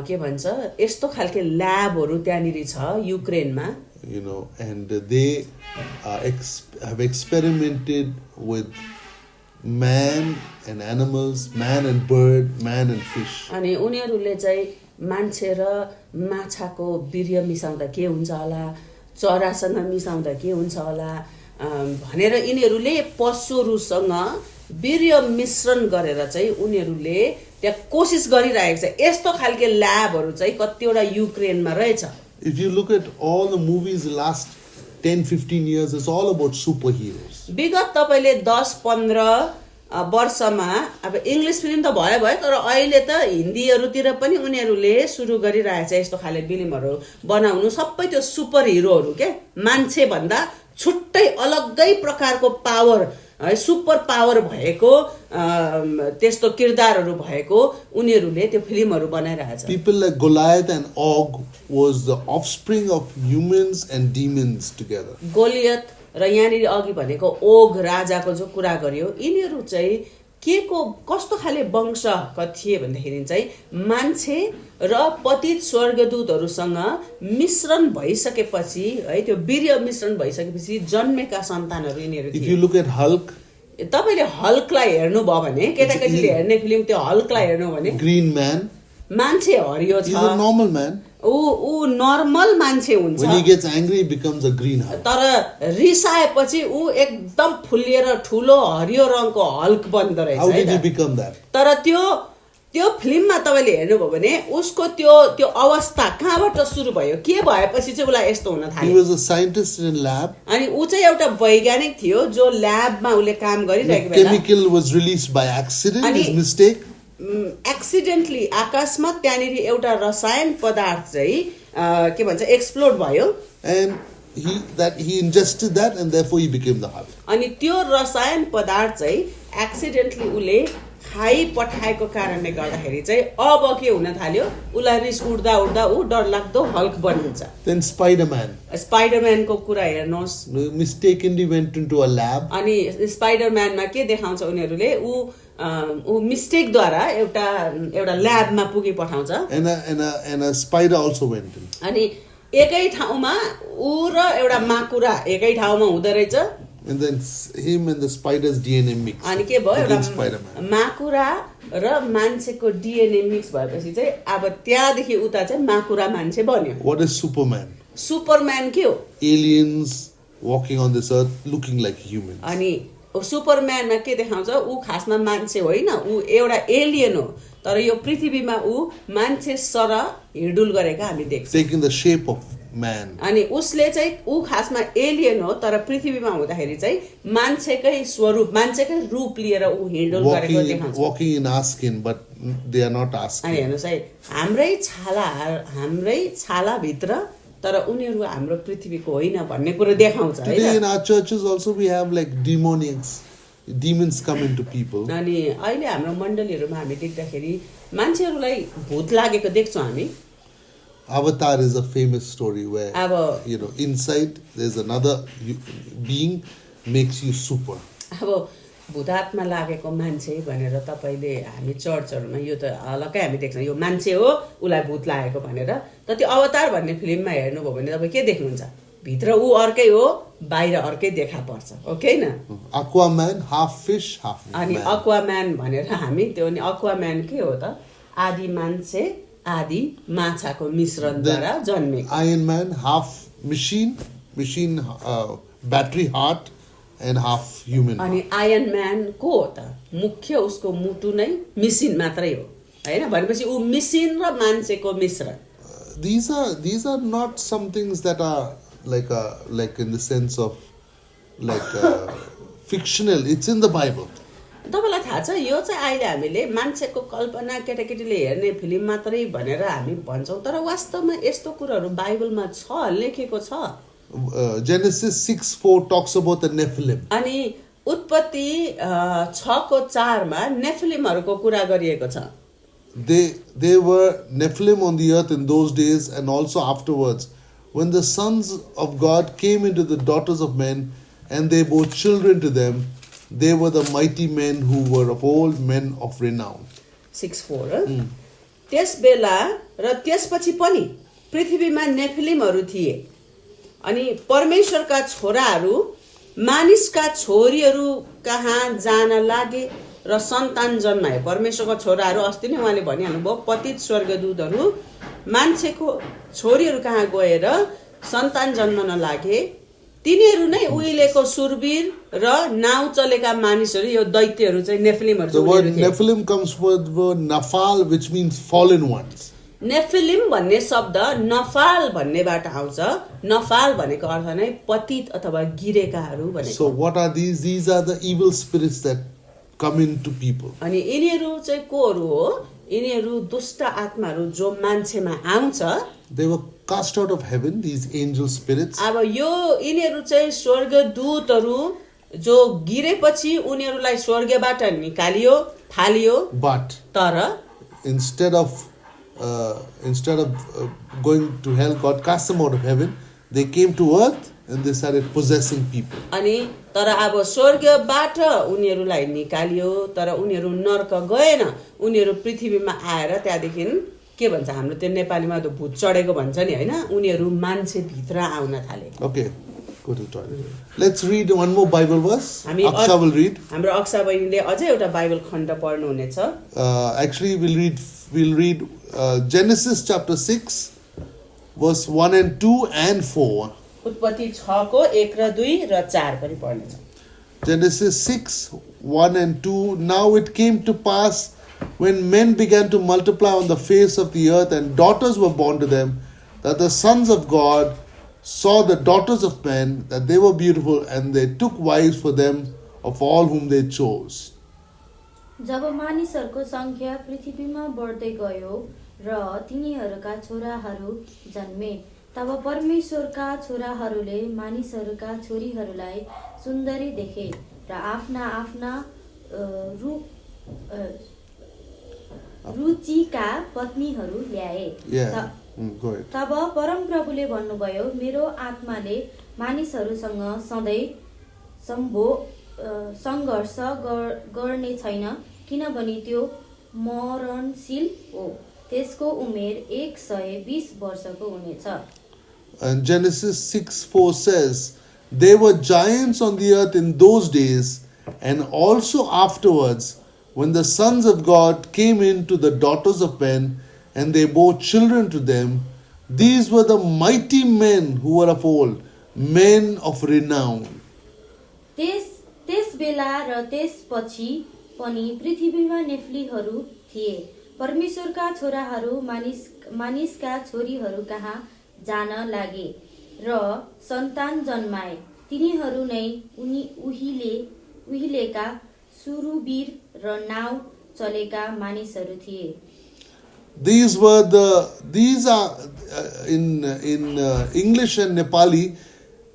के भन्छ यस्तो खालके ल्याबहरू त्यहाँनिर छ युक्रेनमा You know, and they have experimented with man and animals, man and bird, man and fish. अनि उनीहरूले चाहिँ मान्छे र माछाको वीर्य मिसाउँदा के हुन्छ होला चरासँग मिसाउँदा के हुन्छ होला भनेर यिनीहरूले पशुहरूसँग वीर्य मिश्रण गरेर चाहिँ उनीहरूले त्यहाँ कोसिस गरिरहेको छ यस्तो खालके ल्याबहरू चाहिँ कतिवटा युक्रेनमा रहेछ If you look at all the movies the last 10-15 years, it's all about superheroes. विगत तपाईले 10-15 वर्षमा अब इंग्लिश फिल्म त भयो तर अहिले त हिन्दीहरुतिर पनि उनीहरुले सुरु गरिरहेछ यस्तो खाले फिल्महरु बनाउनु सबै त्यो सुपर हिरोहरु के मान्छे भन्दा छुट्टै अलग्गै प्रकारको पावर है सुपर पावर भएको त्यस्तो किरदारहरु भएको उनीहरुले त्यो फिल्महरु बनाइरहेछ People like Goliath and Og was the offspring of humans and demons together. Goliath र यहाँनिर अघि भनेको ओग राजाको जो कुरा गरियो यिनीहरु चाहिँ केको कस्तो खाले वंशका थिए भन्दाखेरि चाहिँ मान्छे र पतित स्वर्गदूतहरुसँग मिश्रण भइसकेपछि है त्यो वीर्य मिश्रण भइसकेपछि जन्मेका सन्तानहरु यिनीहरु थिए If you look at Hulk, तपाईले हल्कलाई हेर्नु भयो भने केटाकेटीले हेर्ने फिल्म त्यो हल्कलाई हेर्नु भने green man, मान्छे हरियो छ he's a normal man. ऊ नर्मल मान्छे हुन्छ When he gets angry, he becomes a green Hulk. तर रिसाएपछि ऊ एकदम फुल्लिएर ठुलो हरियो रङको हल्क बन्द रहेछ How did he become that? तर त्यो त्यो फिल्ममा तपाईले हेर्नुभयो भने उसको त्यो अवस्था कहाँबाट सुरु भयो, के भएपछि चाहिँ उसलाई यस्तो हुन He थाल्यो। was a scientist in lab. अनि ऊ चाहिँ एउटा वैज्ञानिक थियो जो ल्याबमा उसले काम The गरिरहेको बेला chemical was released by accident, अनि- his mistake. एक्सिडेन्टली अकस्मात त्यहाँनिर एउटा रसायन पदार्थ चाहिँ के भन्छ एक्सप्लोड भयो And he ingested that, and therefore he became the Hulk. अनि त्यो रसायन पदार्थ चाहिँ एक्सिडेन्टली उसले खाइ पठाएको कारणले गर्दाखेरि चाहिँ अब के हुन थाल्यो, उसलाई रिस उड्दा उड्दा ऊ डरलाग्दो हल्क बनिन्छ। Then Spider-Man स्पाइडरम्यानको कुरा हेर्नुहोस्, mistakenly went into a lab. अनि स्पाइडरम्यानमा के देखाउँछ उनीहरूले, ऊ मिस्टेकद्वारा एउटा ल्याबमा पुगी पठाउँछ And a spider also went in. अनि एकै ठाउँमा ऊ र एउटा माकुरा एकै ठाउँमा हुँदो रहेछ। And then him and the spider's DNA mixed. अनि के भयो, against एउटा Spider-Man. माकुरा र मान्छेको डिएनए मिक्स भएपछि चाहिँ अब त्यहाँदेखि उता चाहिँ माकुरा मान्छे बन्यो। What is Superman? सुपरम्यान के हो? Aliens walking on this earth looking like humans. अनि सुपरम्यानमा के देखाउँछ, ऊ खासमा मान्छे होइन, ऊ एउटा एलियन हो, तर यो पृथ्वीमा ऊ मान्छे सरह हिँडुल गरेका हामी देख्छौँ। Taking the shape of man. अनि उसले चाहिँ ऊ खासमा एलियन हो, तर पृथ्वीमा हुँदाखेरि चाहिँ मान्छेकै स्वरूप मान्छेकै रूप लिएर ऊ हिँडुल गरेको देखाउँछ। Walking in our skin, but they are not our अनि skin. हेर्नुहोस् है, हाम्रै छालाभित्र तर उनीहरू हाम्रो पृथ्वीको होइन भन्ने कुरा देखाउँछ Today in है। our churches also we have like demons come into people. अनि अहिले हाम्रो मण्डलीहरूमा हामी देख्दाखेरि मान्छेहरूलाई भूत लागेको देख्छौँ हामी। Avatar is a famous story where अब inside there's another being makes you super. अब भूतात्मा लागेको मान्छे भनेर तपाईले हामी चर्चहरूमा यो त अलग्गै हामी देख्छौँ, यो मान्छे हो उसलाई भूत लागेको भनेर। तर त्यो अवतार भन्ने फिल्ममा हेर्नुभयो भने तपाईँ के देख्नुहुन्छ, भित्र ऊ अर्कै हो, बाहिर अर्कै देखा पर्छ, ओके न? Aquaman, half fish, half अनि man. अक्वाम्यान भनेर हामी त्यो नि अक्वाम्यान के हो त, आदि मान्छे आदि माछाको मिश्रणद्वारा जन्मेको। Iron Man, half machine, battery heart, and half human. अनि आयरन म्यान को हो त, मुख्य उसको मुटु नै मिसिन मात्रै हो हैन, भनेपछि ऊ मिसिन र मान्छेको मिश्रण। These are not some things that are like in the sense of fictional. It's in the Bible. तपाईलाई थाहा छ यो चाहिँ अहिले हामीले मान्छेको कल्पना केटाकेटीले हेर्ने फिल्म मात्रै भनेर हामी भन्छौँ, तर वास्तवमा यस्तो कुराहरू बाइबलमा छ, लेखेको छ। Genesis 6:4 talks about the Nephilim. अनि उत्पत्ति 6:4 मा नेफिलिमहरूको कुरा गरिएको छ। They were Nephilim on the earth in those days and also afterwards, when the sons of God came into the daughters of men, and they bore children to them. They were the mighty men who were of old, men of renown. 6:4 त्यस बेला र त्यसपछि पनि पृथ्वीमा नेफिलिमहरू थिए, अनि परमेश्वरका छोराहरू मानिसका छोरीहरू कहाँ जान लागे र सन्तान जन्माए। परमेश्वरका छोराहरू अस्ति नै उहाँले भनिहाल्नुभयो, पतित स्वर्गदूतहरू मान्छेको छोरीहरू कहाँ गएर सन्तान जन्मन लागे, तिनीहरू नै उहिलेको सुरवीर र नाउ चलेका मानिसहरू, यो दैत्यहरू चाहिँ नेफिलिमहरू। The word Nephilim comes from the word Naphal, which means fallen ones. Nephilim भन्ने शब्द नफाल भन्नेबाट आउँछ। नफाल भनेको अर्थ नै पतित अथवा गिरेकाहरू भनेको। So what are these? These are the evil spirits that come into people. अनि यिनीहरू चाहिँ कोहरू हो? यिनीहरू दुष्ट आत्माहरू जो मान्छेमा आउँछ। They were cast out of heaven, these angel spirits. अब यो यिनीहरू चाहिँ स्वर्गदूतहरू जो गिरेपछि उनीहरूलाई स्वर्गबाट निकालियो, फालियो। But तर instead of going to hell, God cast them out of heaven. They came to earth and they started possessing people. अनि तर अब स्वर्गबाट उनीहरूलाई निकालियो, तर उनीहरू नर्क गएन, उनीहरू पृथ्वीमा आएर त्यहाँदेखि के भन्छ हाम्रो त्यो नेपालीमा त भूत चढेको भन्छ नि हैन, उनीहरू मान्छे भित्र आउन थाले। Okay, go to the toilet. Let's read one more Bible verse. Aksha will read. हाम्रो अक्षा बहिनीले अझै एउटा बाइबल खण्ड पढ्नु हुनेछ। Actually we'll read Genesis chapter 6 verse 1 and 2 and 4. उत्पत्ति 6 को 1 र 2 र 4 पनि पढ्नेछ। Genesis 6 1 and 2. Now it came to pass when men began to multiply on the face of the earth and daughters were born to them, that the sons of God saw the daughters of men, that they were beautiful, and they took wives for them of all whom they chose. जब मानिसहरूको संख्या पृथ्वीमा बढ्दै गयो र तिनीहरूका छोराहरू जन्मे, तब परमेश्वरका छोराहरूले मानिसहरूका छोरीहरूलाई सुन्दरी देखे र आफ्ना आफ्ना रुचिका पत्नीहरू ल्याए। Go ahead. तब परमप्रभुले भन्नुभयो, मेरो आत्माले मानिसहरूसँग सधैँ सङ्घर्ष गर्ने छैन, किनभने त्यो मरणशील हो, त्यसको उमेर 120 वर्षको हुनेछ। And Genesis 6:4 says, There were giants on the earth in those days, and also afterwards, when the sons of God came in to the daughters of men, and they bore children to them. These were the mighty men who were of old, men of renown. त्यस बेला र त्यसपछि पनि पृथ्वीमा नेफ्लीहरू थिए। परमेश्वरका छोराहरू मानिसका छोरीहरू कहाँ जान लागे र सन्तान जन्माए। तिनीहरू नै उहिलेका सुरुवीर र नाउ चलेका मानिसहरू थिए। These are in English and Nepali.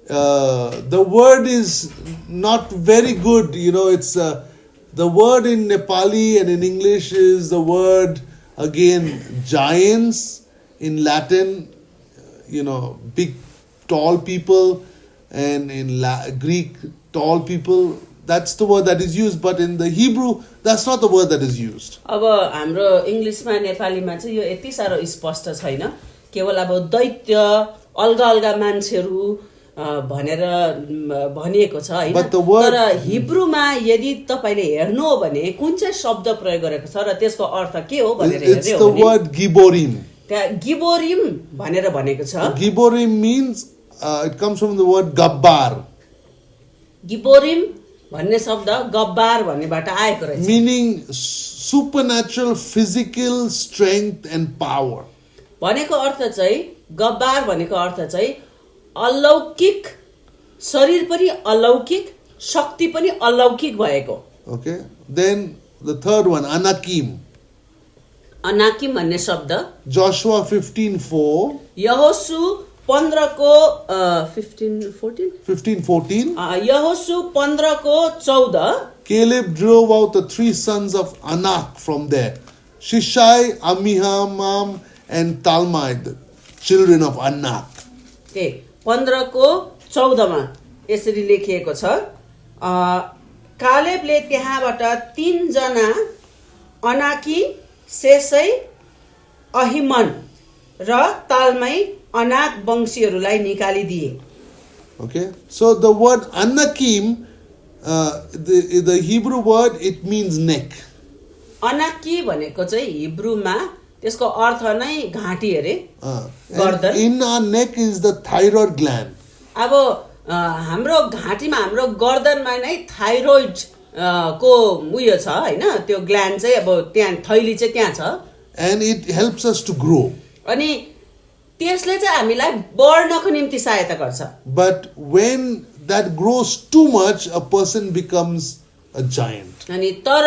The word is not very good. It's the word in Nepali and in English is the word again giants. In Latin, big tall people, and in Greek tall people. That's the word that is used, but in the Hebrew, that's not the word that is used. अब हाम्रो इङ्ग्लिशमा नेपालीमा चाहिँ यो यति साह्रो स्पष्ट छैन, केवल अब दैत्य अलगा अलगा मान्छेहरू भनेर भनिएको छ हैन। तर हिब्रूमा यदि तपाईले हेर्नु हो भने कुन चाहिँ शब्द प्रयोग गरेको छ र त्यसको अर्थ के हो भनेर हेर्नु हो भने it's the word giborim. त्यहाँ गिबोरिम भनेर भनेको छ। Giborim means it comes from the word gabbar. गिबोरिम भन्ने शब्द गब्बार भन्नेबाट आएको रहेछ। Meaning supernatural physical strength and power. भनेको अर्थ चाहिँ गब्बार भनेको अर्थ चाहिँ अलौकिक शरीर पनि अलौकिक शक्ति पनि अलौकिक भएको। Okay, then the third one, anakim. अनाकिम भन्ने शब्द Joshua 15:4. यहोशू 15 को 15-14 यहोशू 15 को 14 Caleb drove out the three sons of Anak from there, Shishai, Amihamam, and Talmai, the children of Anak. 15 को 14 मा यसरी लेखिएको छ, कालेबले त्यहाँबाट 3 जना अनाकी, शेषै, अहिमन र तालमै अनाक वंशीहरूलाई निकालिदिए। Okay, so the word Anakim, the Hebrew word, it means neck. अनाकी भनेको चाहिँ हिब्रूमा त्यसको अर्थ नै घाँटी अरे, गर्दन। In our neck is the thyroid gland. अब हाम्रो घाँटीमा हाम्रो गर्दनमा नै थाइरोइड को उयो छ हैन, त्यो ग्ल्यान्ड चाहिँ अब त्यहाँ थैली चाहिँ त्यहाँ छ। And it helps us to grow. अनि त्यसले चाहिँ हामीलाई बढ्नको निम्ति सहायता गर्छ। But when that grows too much, a person becomes a giant. अनि तर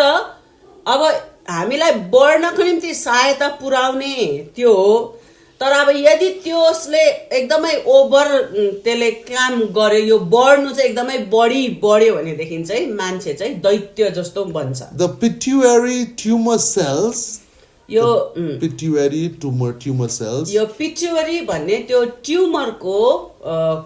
अब हामीलाई बढ्नको निम्ति सहायता पुर्याउने त्यो हो, तर अब यदि त्यसले एकदमै ओभर त्यसले काम गर्यो, यो बढ्नु चाहिँ एकदमै बढ्यो भनेदेखि चाहिँ मान्छे चाहिँ दैत्य जस्तो बन्छ। The pituitary tumor cells, यो pituitary tumor cells, यो पिट्युटरी भन्ने त्यो ट्युमरको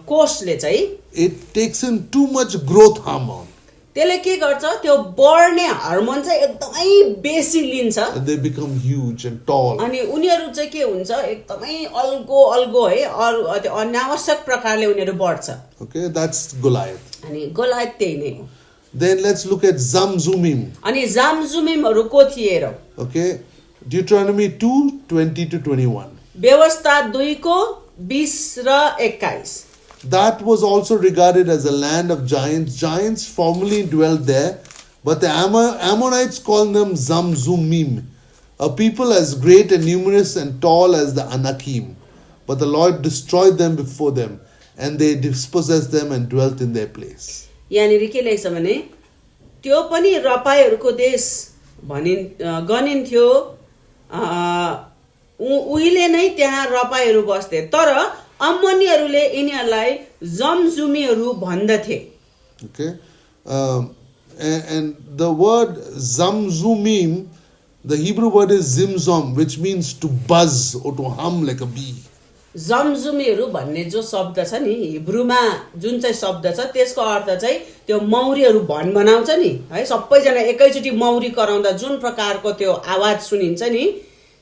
कोषले चाहिँ it takes in too much growth hormone. त्यसले के गर्छ, त्यो बढ्ने हार्मोन चाहिँ एकदमै बेसी लिन्छ। They become huge and tall. अनि उनीहरू चाहिँ के हुन्छ, एकदमै अल्गो है, अरू अनावश्यक प्रकारले उनीहरू बढ्छ। Okay, that's Goliath. अनि गोलायत त्यही नै हो। Then let's look at Zamzumim. अनि जामजुमिमहरू को थिए र? Okay, Deuteronomy 2:20-21. व्यवस्था 2 को 20 र 21। That was also regarded as a land of giants. Giants formerly dwelt there, But the Ammonites call them Zamzumim, a people as great and numerous and tall as the Anakim. But the Lord destroyed them before them, and they dispossessed them and dwelt in their place. यहाँनिर के लेख्छ भने त्यो पनि रपाईहरूको देश गनिन्थ्यो, उहिले नै त्यहाँ रपाईहरू बस्थे, तर अम्मोनीहरूले यिनीहरूलाई जमजुमीहरू भन्दथे. Okay, and the word Zamzumim, the Hebrew word is zimzom, which means to buzz or to hum like a bee. जमजुमीहरू भन्ने जो शब्द छ नि हिब्रूमा जुन चाहिँ शब्द छ त्यसको अर्थ चाहिँ त्यो मौरीहरू भनाउँछ नि है, सबैजना एकैचोटि मौरी कराउँदा जुन प्रकारको त्यो आवाज सुनिन्छ नि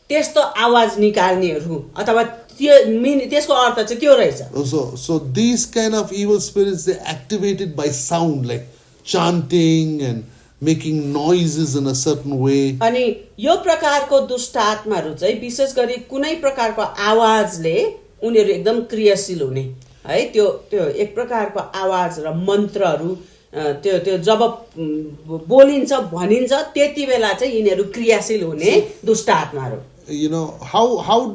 त्यस्तो आवाज निकाल्नेहरू अथवा त्यसको अर्थ चाहिँ त्यो रहेछ. So these kind of evil spirits, they activated by sound, like chanting and making noises in a certain way. अनि यो प्रकारको दुष्ट आत्माहरू चाहिँ विशेष गरी कुनै प्रकारको आवाजले उनीहरू एकदम क्रियाशील हुने है, त्यो त्यो एक प्रकारको आवाज र मन्त्रहरू त्यो त्यो जब बोलिन्छ भनिन्छ त्यति बेला चाहिँ यिनीहरू क्रियाशील हुने दुष्ट आत्माहरू. You know, how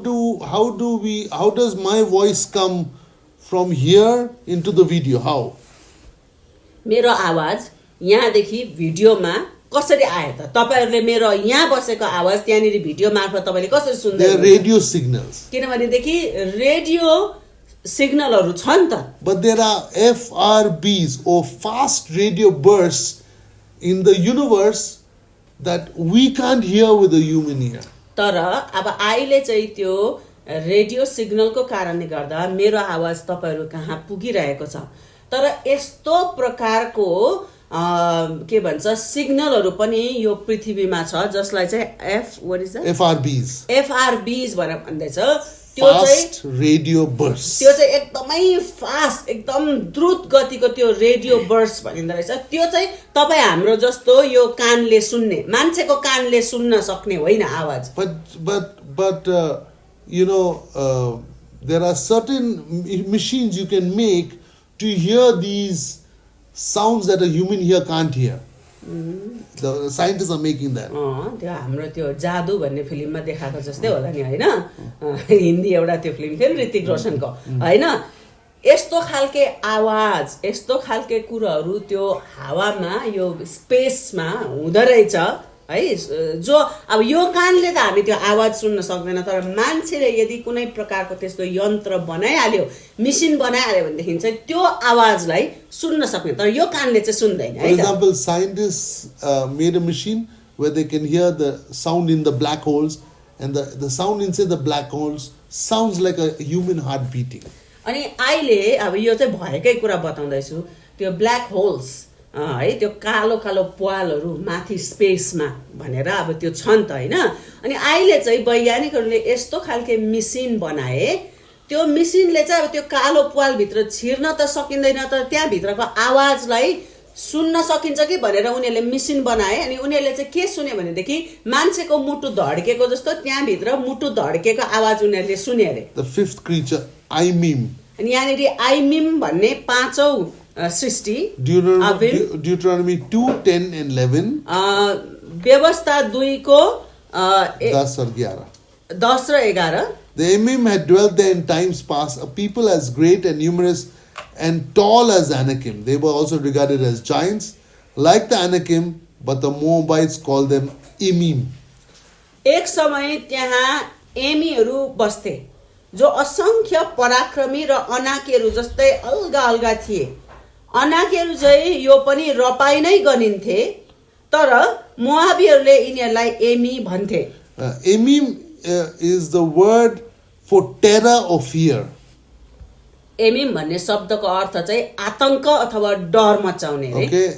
does my voice come from here into the video? How? मेरो आवाज यहाँदेखि भिडियोमा कसरी आयो त? तपाईहरुले मेरो यहाँ बसेको आवाज त्यहाँनिर भिडियो मार्फत तपाईले कसरी सुन्दै हुनुहुन्छ? Radio signals. किनभने देखि रेडियो सिग्नलहरु छन् त. But there are FRBs or fast radio bursts in the universe that we can't hear with the human ear. तर अब अहिले चाहिँ त्यो रेडियो सिग्नलको कारणले गर्दा मेरो आवाज तपाईहरु कहाँ पुगिरहेको छ. तर यस्तो प्रकारको के भन्छ सिग्नलहरु पनि यो पृथ्वीमा छ जसलाई चाहिँ FRBs भनेर भन्दैछ. त्यो चाहिँ रेडियो बर्स्ट, त्यो चाहिँ एकदमै फास्ट एकदम द्रुत गतिको त्यो रेडियो बर्स्ट भनिन्छ रहेछ. त्यो चाहिँ तपाई हाम्रो जस्तो यो कानले सुन्ने मान्छेको कानले सुन्न सक्ने होइन आवाज. But you know, there are certain machines you can make to hear these sounds that a human ear can't hear. The scientists are making that. त्यो हाम्रो त्यो जादु भन्ने फिल्ममा देखाएको जस्तै होला नि हैन, हिन्दी एउटा त्यो फिल्म थियो ऋतिक रोशनको हैन. यस्तो खालके आवाज यस्तो खालके कुराहरू त्यो हावामा यो स्पेसमा हुँदै रहेछ है, जो अब यो कानले त हामी त्यो आवाज सुन्न सक्दैन. तर मान्छेले यदि कुनै प्रकारको त्यस्तो यन्त्र बनाइहाल्यो मेसिन बनाइहाल्यो भनेदेखि चाहिँ त्यो आवाजलाई सुन्न सक्ने, तर यो कानले चाहिँ सुन्दैन. For example, scientists made a machine where they can hear the sound in the black holes, and the sound inside the black holes sounds like a human heart beating. अनि अहिले अब यो चाहिँ भएकै कुरा बताउँदैछु, त्यो ब्ल्याक होल्स है, त्यो कालो कालो प्वालहरु माथि स्पेसमा भनेर अब त्यो छन् त हैन. अनि अहिले चाहिँ वैज्ञानिकहरूले यस्तो खालके मेसिन बनाए, त्यो मेसिनले चाहिँ अब त्यो कालो प्वाल भित्र छिर्न त सकिँदैन, तर त्यहाँ भित्रको आवाजलाई सुन्न सकिन्छ कि भनेर उनीहरूले मेसिन बनाए. अनि उनीहरूले चाहिँ के सुने भनेदेखि मान्छेको मुटु धड्केको जस्तो त्यहाँ भित्र मुटु धड्केको आवाज उनीहरूले सुने अरे. The fifth creature, Imim. अनि यहाँनिर आइमिम भन्ने पाँचौं सृष्टि Deuteronomy 2, 10 and 11. व्यवस्था 2 को 10 और 11. 10 र 11. The Emim had dwelt there in times past, a people as great and numerous and tall as Anakim. They were also regarded as giants, like the Anakim, but the Moabites called them Emim. एक समय त्यहाँ एमीहरू बस्थे जो असंख्य पराक्रमी र अनाकीहरू जस्तै अलगा अलगा थिए. अनाकीहरू चाहिँ यो पनि रपाई नै गनिन्थे, तर मोआबीहरूले यिनीहरूलाई एमी भन्थे. Emim is the word for terror or fear. एमिम भन्ने शब्दको अर्थ चाहिँ आतंक अथवा डर मचाउने रे. Okay,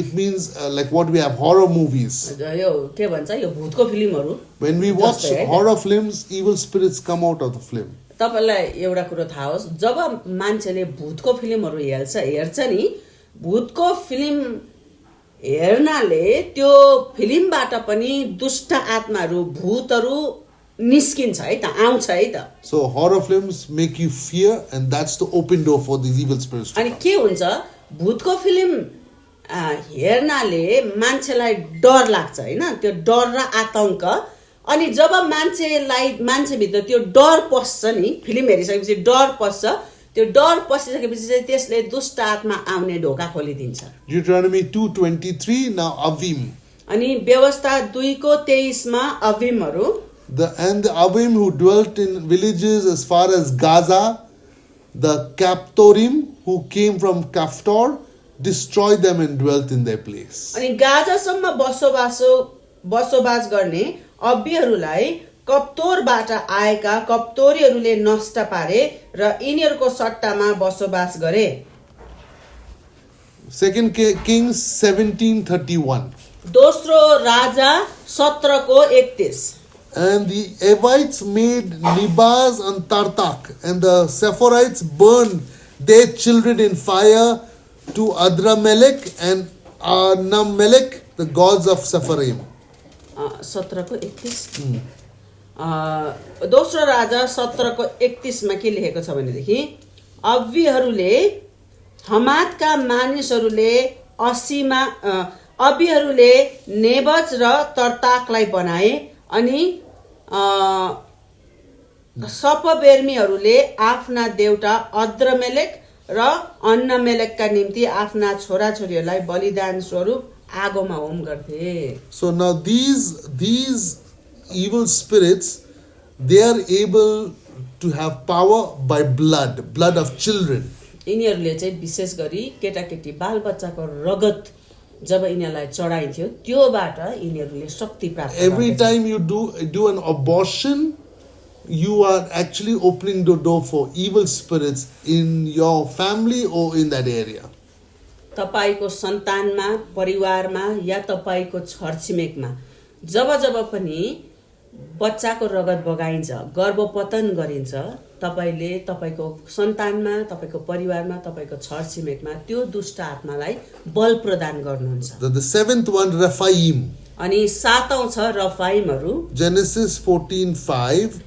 it means like what we have horror movies. यो के भन्छ यो भूतको फिल्महरु. When we watch horror films, evil spirits come out of the film. तपाईलाई एउटा कुरा थाहा होस्, जब मान्छेले भूतको फिल्महरु हेर्छ नि, भूतको फिल्म हेर्नाले त्यो फिल्मबाट पनि दुष्ट आत्माहरु भूतहरु निस्किन्छ है त, आउँछ है त. So horror films make you fear, and that's the open door for these evil spirits. अनि के हुन्छ भूतको फिल्म हेर्नाले मान्छेलाई डर लाग्छ हैन त्यो डर र आतंक अनि जब मान्छेभित्र त्यो डर पस्छ नि फिल्म हेरिसकेपछि डर पस्छ त्यो डर पसिसकेपछि चाहिँ त्यसले दुष्ट आत्मा आउने ढोका खोलिदिन्छ Deuteronomy 2:23 now Avim. अनि व्यवस्था 2 को 23 मा अविमहरु And the Avim who dwelt in villages as far as Gaza, the Captorim who came from Kaftor, destroyed them and dwelt in their place. अनि गाजासम्म बसोबास गर्ने अब्बीहरुलाई कप्तोरबाट आएका कप्तोरीहरुले नष्ट पारे र यिनीहरुको सट्टामा बसोबास गरे 2 Kings 17:31. दोस्रो राजा 17 को 31 And the Evites made Nibaz and Tartak, and the Sephorites burned their children in fire to Adramelech and Anamelech, the gods of Sepharim. 17 को 31 दोस्रो राजा 17 को 31 मा के लेखेको छ भनेदेखि अब्बीहरुले हमातका मानिसहरुले अब्बीहरुले नेबज र तर्ताकलाई बनाए अनि सपबेर्मीहरुले आफ्ना देउता अद्रमेलेक र अन्नमेलेकका निम्ति आफ्ना छोराछोरीहरुलाई बलिदान स्वरूप आगोमा होम गर्थे So now these evil spirits, they are able to have power by blood of children. यिनीहरुले चाहिँ विशेष गरी केटाकेटी बालबच्चाको रगत जब यिनीहरुलाई चढाइन्थ्यो त्योबाट यिनीहरुले शक्ति प्राप्त गर्थे Every time you do an abortion, you are actually opening the door for evil spirits in your family or in that area. तपाईको सन्तानमा परिवारमा या तपाईको छरछिमेकमा जब पनि बच्चाको रगत बगाइन्छ गर्भपतन गरिन्छ तपाईले तपाईको सन्तानमा तपाईको परिवारमा तपाईको छरछिमेकमा त्यो दुष्ट आत्मालाई बल प्रदान गर्नुहुन्छ The seventh one, Rephaim. अनि सातौं छ रफाइमहरु Genesis 14:5.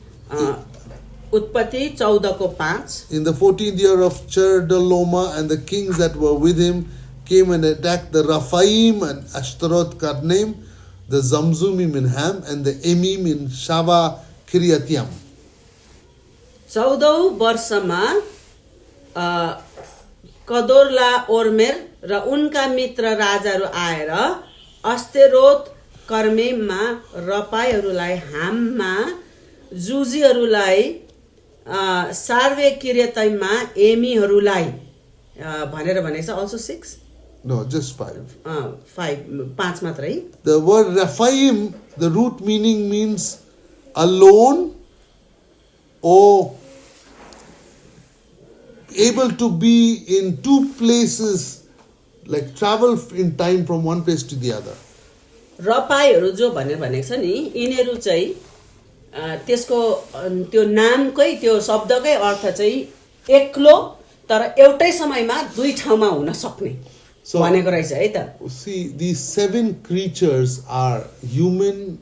उत्पत्ति 14 को 5 In the 14th year of Chedorlaomer, and the kings that were with him came and attacked the Rephaim and Ashtaroth Karnaim, the Zamzumim in Ham, and the Emim in Shava Kiriathaim. 14औं वर्षमा कदोरला ओर्मेर र उनका मित्र राजाहरू आएर अस्तेरोत कर्मेममा रपाईहरूलाई हाममा जुजीहरूलाई सार्वे किर्यतैममा एमीहरूलाई भनेर भनेछ also 6 No, just 5. 5 मात्रै The word Rephaim, the root meaning means alone or able to be in two places, like travel in time from one place to the other. रपाईहरू जो भनेर भनेको छ नि यिनीहरू चाहिँ त्यसको त्यो नामकै त्यो शब्दकै अर्थ चाहिँ एक्लो तर एउटै समयमा दुई ठाउँमा हुन सक्ने भनेको रहेछ है त See, these 7 creatures are human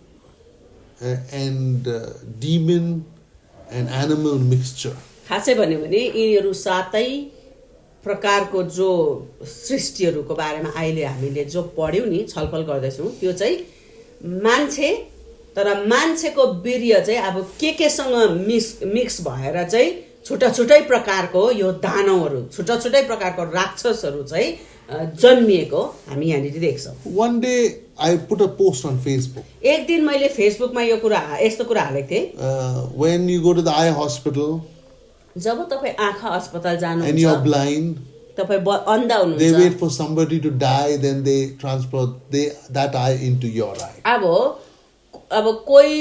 and demon and animal mixture. खासै भन्यो भने यिनीहरू सातै प्रकारको जो सृष्टिहरूको बारेमा अहिले हामीले जो पढ्यौं नि छलफल गर्दैछौं त्यो चाहिँ मान्छे तर मान्छेको वीर्य चाहिँ अब केसँग मिक्स भएर चाहिँ छुट्टै प्रकारको यो दानवहरू छुट्टै प्रकारको राक्षसहरू चाहिँ जन्मिएको हामी यहाँनिर देख्छौं One day I put a post on Facebook. एक दिन मैले फेसबुकमा यो कुरा यस्तो कुरा हालेको थिएँ When you go to the eye hospital जब तपाई आँखा अस्पताल जानुहुन्छ and you're blind, तपाई अन्धा हुनुहुन्छ they wait for somebody to die, then they transport that eye into your eye. अब कोही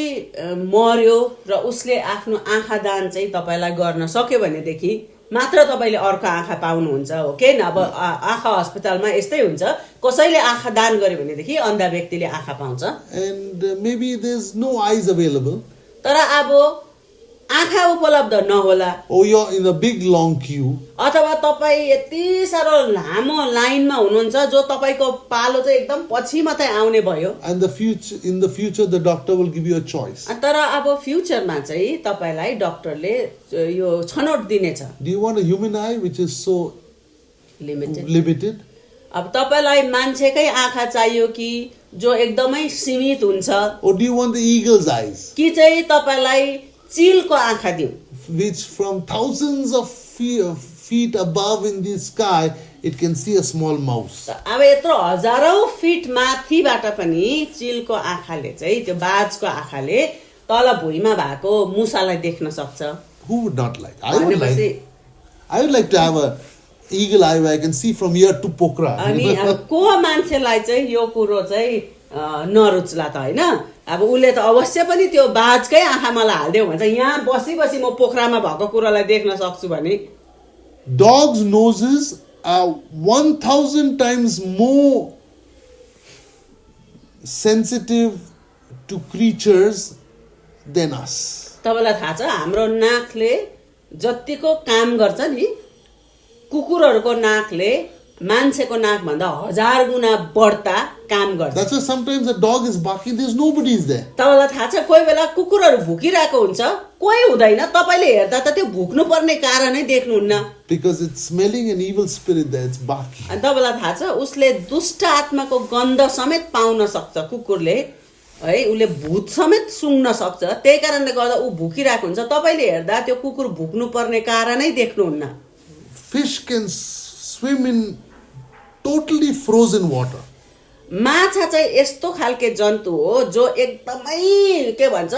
मर्यो र उसले आफ्नो आँखा दान चाहिँ तपाईलाई गर्न सक्यो भनेदेखि मात्र तपाईले अर्को आँखा पाउनुहुन्छ हो के अब आँखा अस्पतालमा यस्तै हुन्छ कसैले आँखा दान गर्यो भनेदेखि अन्धा व्यक्तिले आँखा पाउँछ And maybe there's no eyes available. तर अब आँखा उपलब्ध नहोला Or you're in a big long queue. अथवा तपाई यति सारो लामो लाइनमा हुनुहुन्छ जो तपाईको पालो चाहिँ एकदम पछि मात्रै आउने भयो And in the future the doctor will give you a choice. तर अब फ्युचरमा चाहिँ तपाईलाई डाक्टरले यो छनौट दिनेछ Do you want a human eye which is so limited limited? अब तपाईलाई मान्छेकै आँखा चाहियो कि जो एकदमै सीमित हुन्छ Or do you want the eagle's eyes, कि चाहिँ तपाईलाई चिलको आँखा दिउँ which from thousands of feet above in the sky, it can see a small mouse? अब यत्रो हजारौं फिट माथिबाट पनि चिलको आँखाले चाहिँ त्यो बाजको आँखाले तल भुइँमा भएको मुसालाई देख्न सक्छ Who would not like? I would भनेपछि like to have a eagle eye where I can see from here to Pokhara. अनि अब को मान्छेलाई चाहिँ यो कुरो चाहिँ नरुच्ला त हैन अब उले त अवश्य पनि त्यो बाजकै आँखा मलाई हाल्देऊ भन्छ यहाँ बसी बसी म पोखरामा भएको कुरालाई देख्न सक्छु भने Dogs' noses are 1,000 times more sensitive to creatures than us. तपाईलाई थाहा छ हाम्रो नाकले जतिको काम गर्छ नि कुकुरहरूको नाकले मान्छेको नाक भन्दा 1000 गुना बढ्ता काम गर्छ That's why sometimes a dog is barking, there's nobody is there. तपाईलाई थाहा छ कोही बेला कुकुरहरू भुकिरहेको हुन्छ कोही हुँदैन तपाईले हेर्दा त त्यो भुक्नु पर्ने कारणै देख्नुहुन्न Because it's smelling an evil spirit there, it's barking. अनि तपाईलाई थाहा छ उसले दुष्ट आत्माको गन्ध समेत पाउन सक्छ कुकुरले है उले भूत समेत सुँग्न सक्छ त्यही कारणले गर्दा उ भुकिरहेको हुन्छ तपाईले हेर्दा त्यो कुकुर भुक्नु पर्ने कारणै देख्नुहुन्न Fish can swim in totally frozen water. माछा चाहिँ यस्तो खालके जन्तु हो जो एकदमै के भन्छ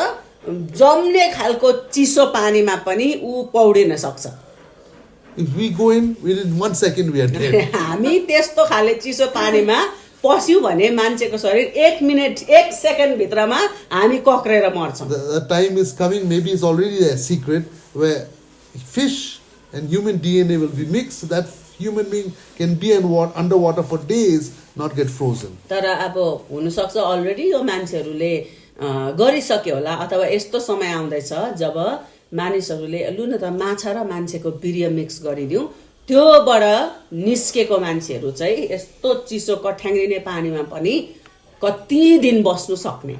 जम्ने खालको चिसो पानीमा पनि उ पौडिन सक्छ If we go in, within 1 second we are dead. हामी त्यस्तो खाले चिसो पानीमा पस्यौं भने मान्छेको शरीर 1 मिनेट 1 सेकेन्ड भित्रमा हामी कक्रेर मर्छौं The time is coming, maybe it's already a secret, where fish and human DNA will be mixed, so that human being can be underwater for days, not get frozen. तर अब हुन सक्छ already यो मान्छेहरूले गरिसक्यो होला अथवा यस्तो समय आउँदैछ जब मानिसहरूले लु न त माछा र मान्छेको वीर्य मिक्स गरिदिउँ त्योबाट निस्केको मान्छेहरू चाहिँ यस्तो चिसो कठ्याङ्ग्रिने पानीमा पनि कति दिन बस्नु सक्ने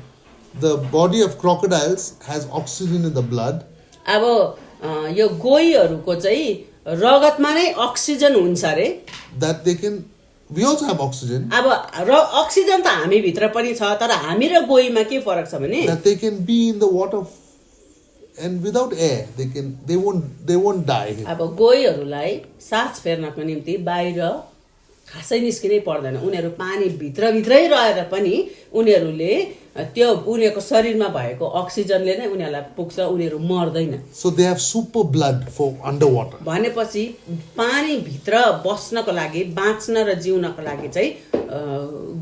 The body of crocodiles has oxygen in the blood. अब यो गोहीहरूको चाहिँ रगतमा नै अक्सिजन हुन्छ रे That they can. We also have oxygen. अब अक्सिजन त हामी भित्र पनि छ तर हामी र गोहीमा के फरक छ भने That they can be in the water and without air, they won't die. अब गोहीहरूलाई सास फेर्नको निम्ति बाहिर खासै निस्किनै पर्दैन उनीहरू पानी भित्रभित्रै रहेर पनि उनीहरूले त्यो उनीहरूको शरीरमा भएको अक्सिजनले नै उनीहरूलाई पुग्छ उनीहरू मर्दैन So they have super blood for underwater. भनेपछि पानी भित्र बस्नको लागि बाँच्न र जिउनको लागि चाहिँ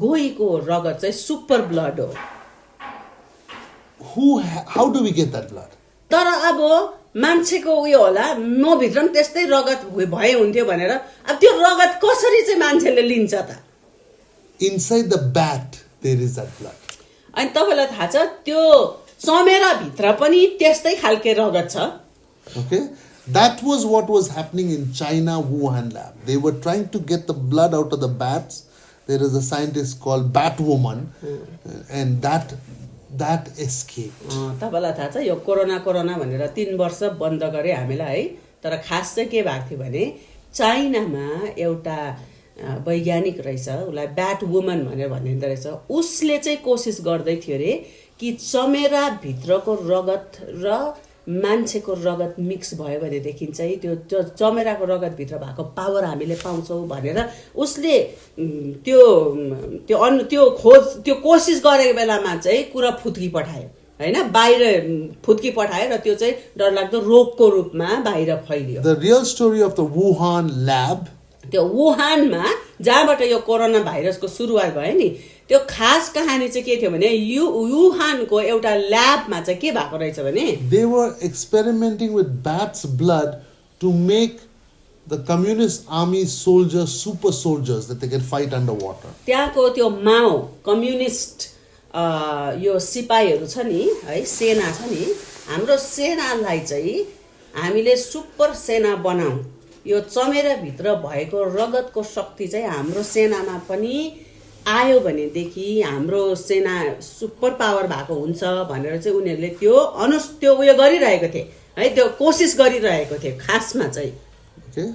गोहीको रगत चाहिँ सुपर ब्लड हो How do we get that blood? तर अब मान्छेको उयो होला म भित्र पनि त्यस्तै रगत भए हुन्थ्यो भनेर अब त्यो रगत कसरी चाहिँ मान्छेले लिन्छ त Inside the bat there is that blood. अनि तपाईलाई थाहा छ त्यो चमेरा भित्र पनि त्यस्तै खालके रगत छ Okay, that was what was happening in China Wuhan lab. They were trying to get the blood out of the bats. There is a scientist called Batwoman, and that escaped. तपाईलाई थाहा छ यो कोरोना भनेर 3 वर्ष बन्द गरे हामीलाई है तर खास चाहिँ के भएको थियो भने चाइनामा एउटा वैज्ञानिक रहेछ उलाई ब्याट वुमन भनेर भनिन्छ रहेछ उसले चाहिँ कोसिस गर्दै थियो रे कि चमेरा भित्रको रगत र मान्छेको रगत मिक्स भयो भने देखिन चाहिँ त्यो चमेराको रगत भित्र भएको पावर हामीले पाउँछौं भनेर उसले त्यो कोसिस गरेको बेलामा चाहिँ कुरा फुत्की पठायो हैन बाहिर फुत्की पठायो र त्यो चाहिँ डरलाग्दो रोगको रूपमा बाहिर फैलियो The real story of the Wuhan lab, त्यो वुहानमा जहाँबाट यो कोरोना भाइरसको सुरुवात भयो नि त्यो खास कहानी चाहिँ के थियो भने वुहानको एउटा ल्याबमा चाहिँ के भएको रहेछ भने they were experimenting with bats' blood to make the communist army soldiers super soldiers that they can fight underwater. त्यहाँको त्यो माओ कम्युनिस्ट यो सिपाहीहरू छ नि है सेना छ नि हाम्रो सेनालाई चाहिँ हामीले सुपर सेना बनाऊ यो चमेरा भित्र भएको रगतको शक्ति चाहिँ हाम्रो सेनामा पनि आयो भने देखि हाम्रो सेना सुपर पावर भएको हुन्छ भनेर चाहिँ उनीहरुले त्यो उयो गरिरहेको थिए है त्यो कोसिस गरिरहेको थिए खासमा चाहिँ Okay,